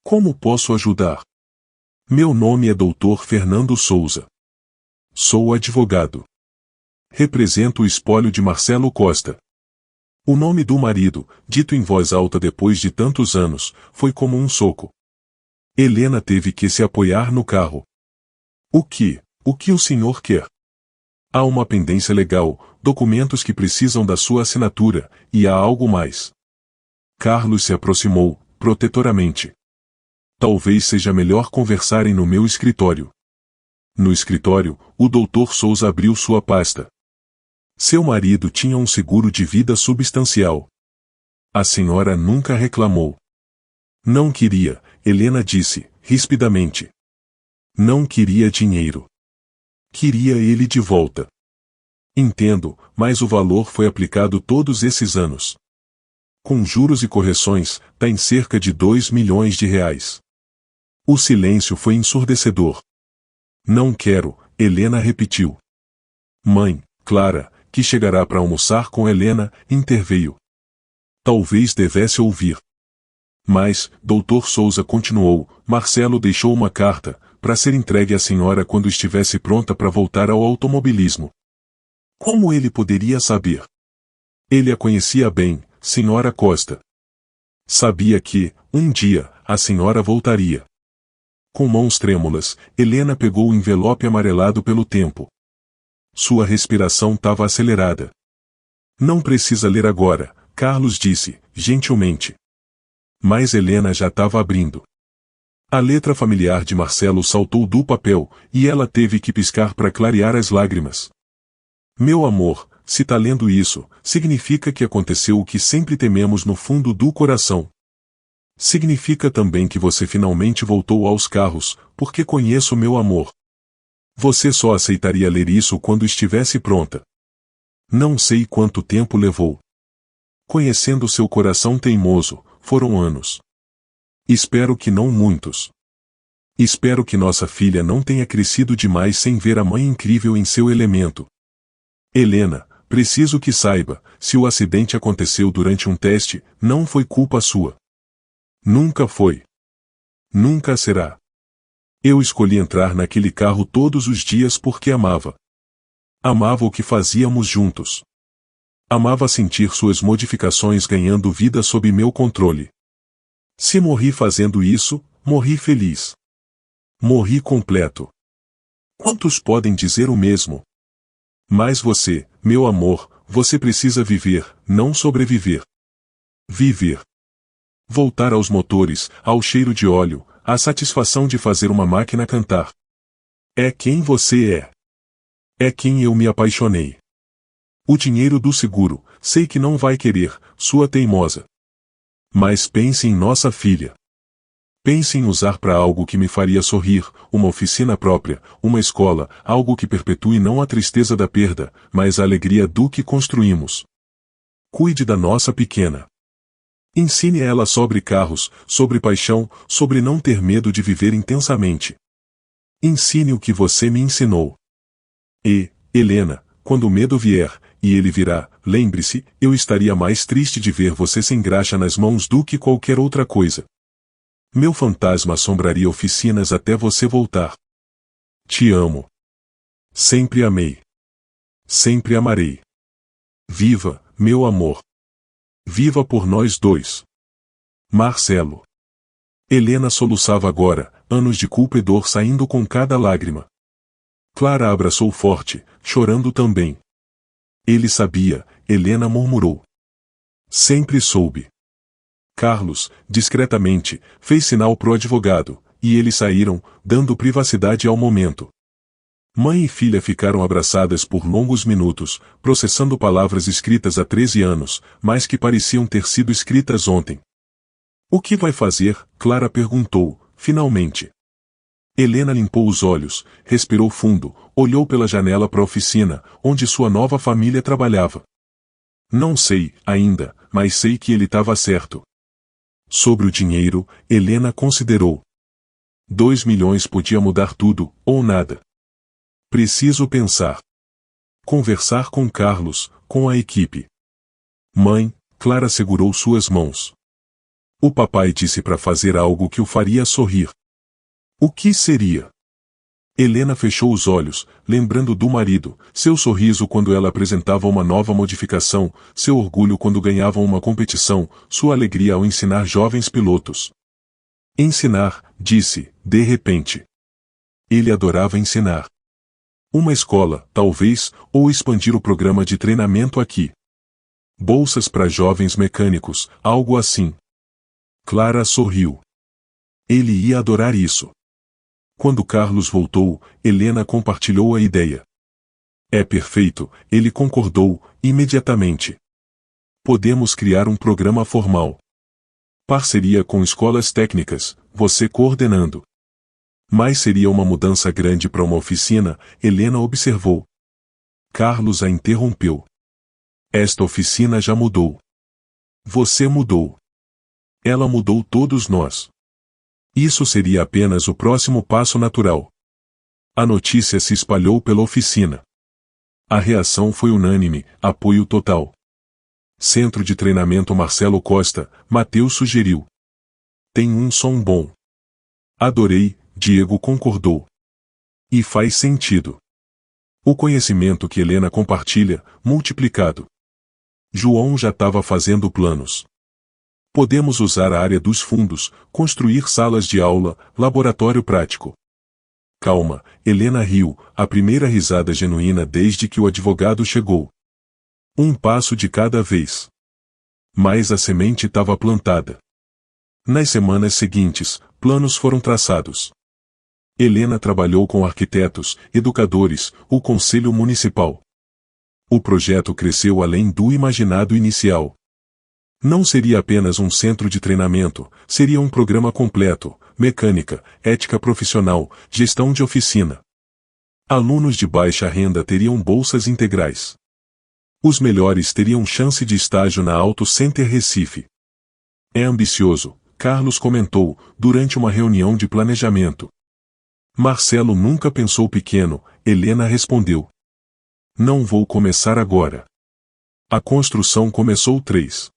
Speaker 1: Como posso ajudar? Meu nome é Dr. Fernando Souza. Sou advogado. Represento o espólio de Marcelo Costa. O nome do marido, dito em voz alta depois de tantos anos, foi como um soco. Helena teve que se apoiar no carro. O que o senhor quer? Há uma pendência legal, documentos que precisam da sua assinatura, e há algo mais. Carlos se aproximou, protetoramente. Talvez seja melhor conversarem no meu escritório. No escritório, o Dr. Souza abriu sua pasta. Seu marido tinha um seguro de vida substancial. A senhora nunca reclamou. Não queria, Helena disse, rispidamente. Não queria dinheiro. Queria ele de volta. Entendo, mas o valor foi aplicado todos esses anos. Com juros e correções, tá em cerca de 2 milhões de reais. O silêncio foi ensurdecedor. Não quero, Helena repetiu. Mãe, Clara, que chegará para almoçar com Helena, interveio. Talvez devesse ouvir. Mas, Dr. Souza continuou, Marcelo deixou uma carta, para ser entregue à senhora quando estivesse pronta para voltar ao automobilismo. Como ele poderia saber? Ele a conhecia bem, senhora Costa. Sabia que, um dia, a senhora voltaria. Com mãos trêmulas, Helena pegou o envelope amarelado pelo tempo. Sua respiração estava acelerada. Não precisa ler agora, Carlos disse, gentilmente. Mas Helena já estava abrindo. A letra familiar de Marcelo saltou do papel, e ela teve que piscar para clarear as lágrimas. Meu amor, se tá lendo isso, significa que aconteceu o que sempre tememos no fundo do coração. Significa também que você finalmente voltou aos carros, porque conheço meu amor. Você só aceitaria ler isso quando estivesse pronta. Não sei quanto tempo levou. Conhecendo seu coração teimoso, foram anos. Espero que não muitos. Espero que nossa filha não tenha crescido demais sem ver a mãe incrível em seu elemento. Helena, preciso que saiba, se o acidente aconteceu durante um teste, não foi culpa sua. Nunca foi. Nunca será. Eu escolhi entrar naquele carro todos os dias porque amava. Amava o que fazíamos juntos. Amava sentir suas modificações ganhando vida sob meu controle. Se morri fazendo isso, morri feliz. Morri completo. Quantos podem dizer o mesmo? Mas você, meu amor, você precisa viver, não sobreviver. Viver. Voltar aos motores, ao cheiro de óleo, à satisfação de fazer uma máquina cantar. É quem você é. É quem eu me apaixonei. O dinheiro do seguro, sei que não vai querer, sua teimosa. Mas pense em nossa filha. Pense em usar para algo que me faria sorrir, uma oficina própria, uma escola, algo que perpetue não a tristeza da perda, mas a alegria do que construímos. Cuide da nossa pequena. Ensine ela sobre carros, sobre paixão, sobre não ter medo de viver intensamente. Ensine o que você me ensinou. E, Helena, quando o medo vier, e ele virá, lembre-se, eu estaria mais triste de ver você sem graxa nas mãos do que qualquer outra coisa. Meu fantasma assombraria oficinas até você voltar. Te amo. Sempre amei. Sempre amarei. Viva, meu amor. Viva por nós dois. Marcelo. Helena soluçava agora, anos de culpa e dor saindo com cada lágrima. Clara a abraçou forte, chorando também. Ele sabia, Helena murmurou. Sempre soube. Carlos, discretamente, fez sinal pro advogado, e eles saíram, dando privacidade ao momento. Mãe e filha ficaram abraçadas por longos minutos, processando palavras escritas há 13 anos, mas que pareciam ter sido escritas ontem. O que vai fazer? Clara perguntou, finalmente. Helena limpou os olhos, respirou fundo, olhou pela janela para a oficina, onde sua nova família trabalhava. Não sei, ainda, mas sei que ele estava certo. Sobre o dinheiro, Helena considerou. 2 milhões podia mudar tudo, ou nada. Preciso pensar. Conversar com Carlos, com a equipe. Mãe, Clara segurou suas mãos. O papai disse para fazer algo que o faria sorrir. O que seria? Helena fechou os olhos, lembrando do marido, seu sorriso quando ela apresentava uma nova modificação, seu orgulho quando ganhavam uma competição, sua alegria ao ensinar jovens pilotos. Ensinar, disse, de repente. Ele adorava ensinar. Uma escola, talvez, ou expandir o programa de treinamento aqui. Bolsas para jovens mecânicos, algo assim. Clara sorriu. Ele ia adorar isso. Quando Carlos voltou, Helena compartilhou a ideia. É perfeito, ele concordou, imediatamente. Podemos criar um programa formal. Parceria com escolas técnicas, você coordenando. Mas seria uma mudança grande para uma oficina, Helena observou. Carlos a interrompeu. Esta oficina já mudou. Você mudou. Ela mudou todos nós. Isso seria apenas o próximo passo natural. A notícia se espalhou pela oficina. A reação foi unânime, apoio total. Centro de treinamento Marcelo Costa, Mateus sugeriu. Tem um som bom. Adorei, Diego concordou. E faz sentido. O conhecimento que Helena compartilha, multiplicado. João já estava fazendo planos. Podemos usar a área dos fundos, construir salas de aula, laboratório prático. Calma, Helena riu, a primeira risada genuína desde que o advogado chegou. Um passo de cada vez. Mas a semente estava plantada. Nas semanas seguintes, planos foram traçados. Helena trabalhou com arquitetos, educadores, o conselho municipal. O projeto cresceu além do imaginado inicial. Não seria apenas um centro de treinamento, seria um programa completo: mecânica, ética profissional, gestão de oficina. Alunos de baixa renda teriam bolsas integrais. Os melhores teriam chance de estágio na Auto Center Recife. É ambicioso, Carlos comentou, durante uma reunião de planejamento. Marcelo nunca pensou pequeno, Helena respondeu. Não vou começar agora. A construção começou 3.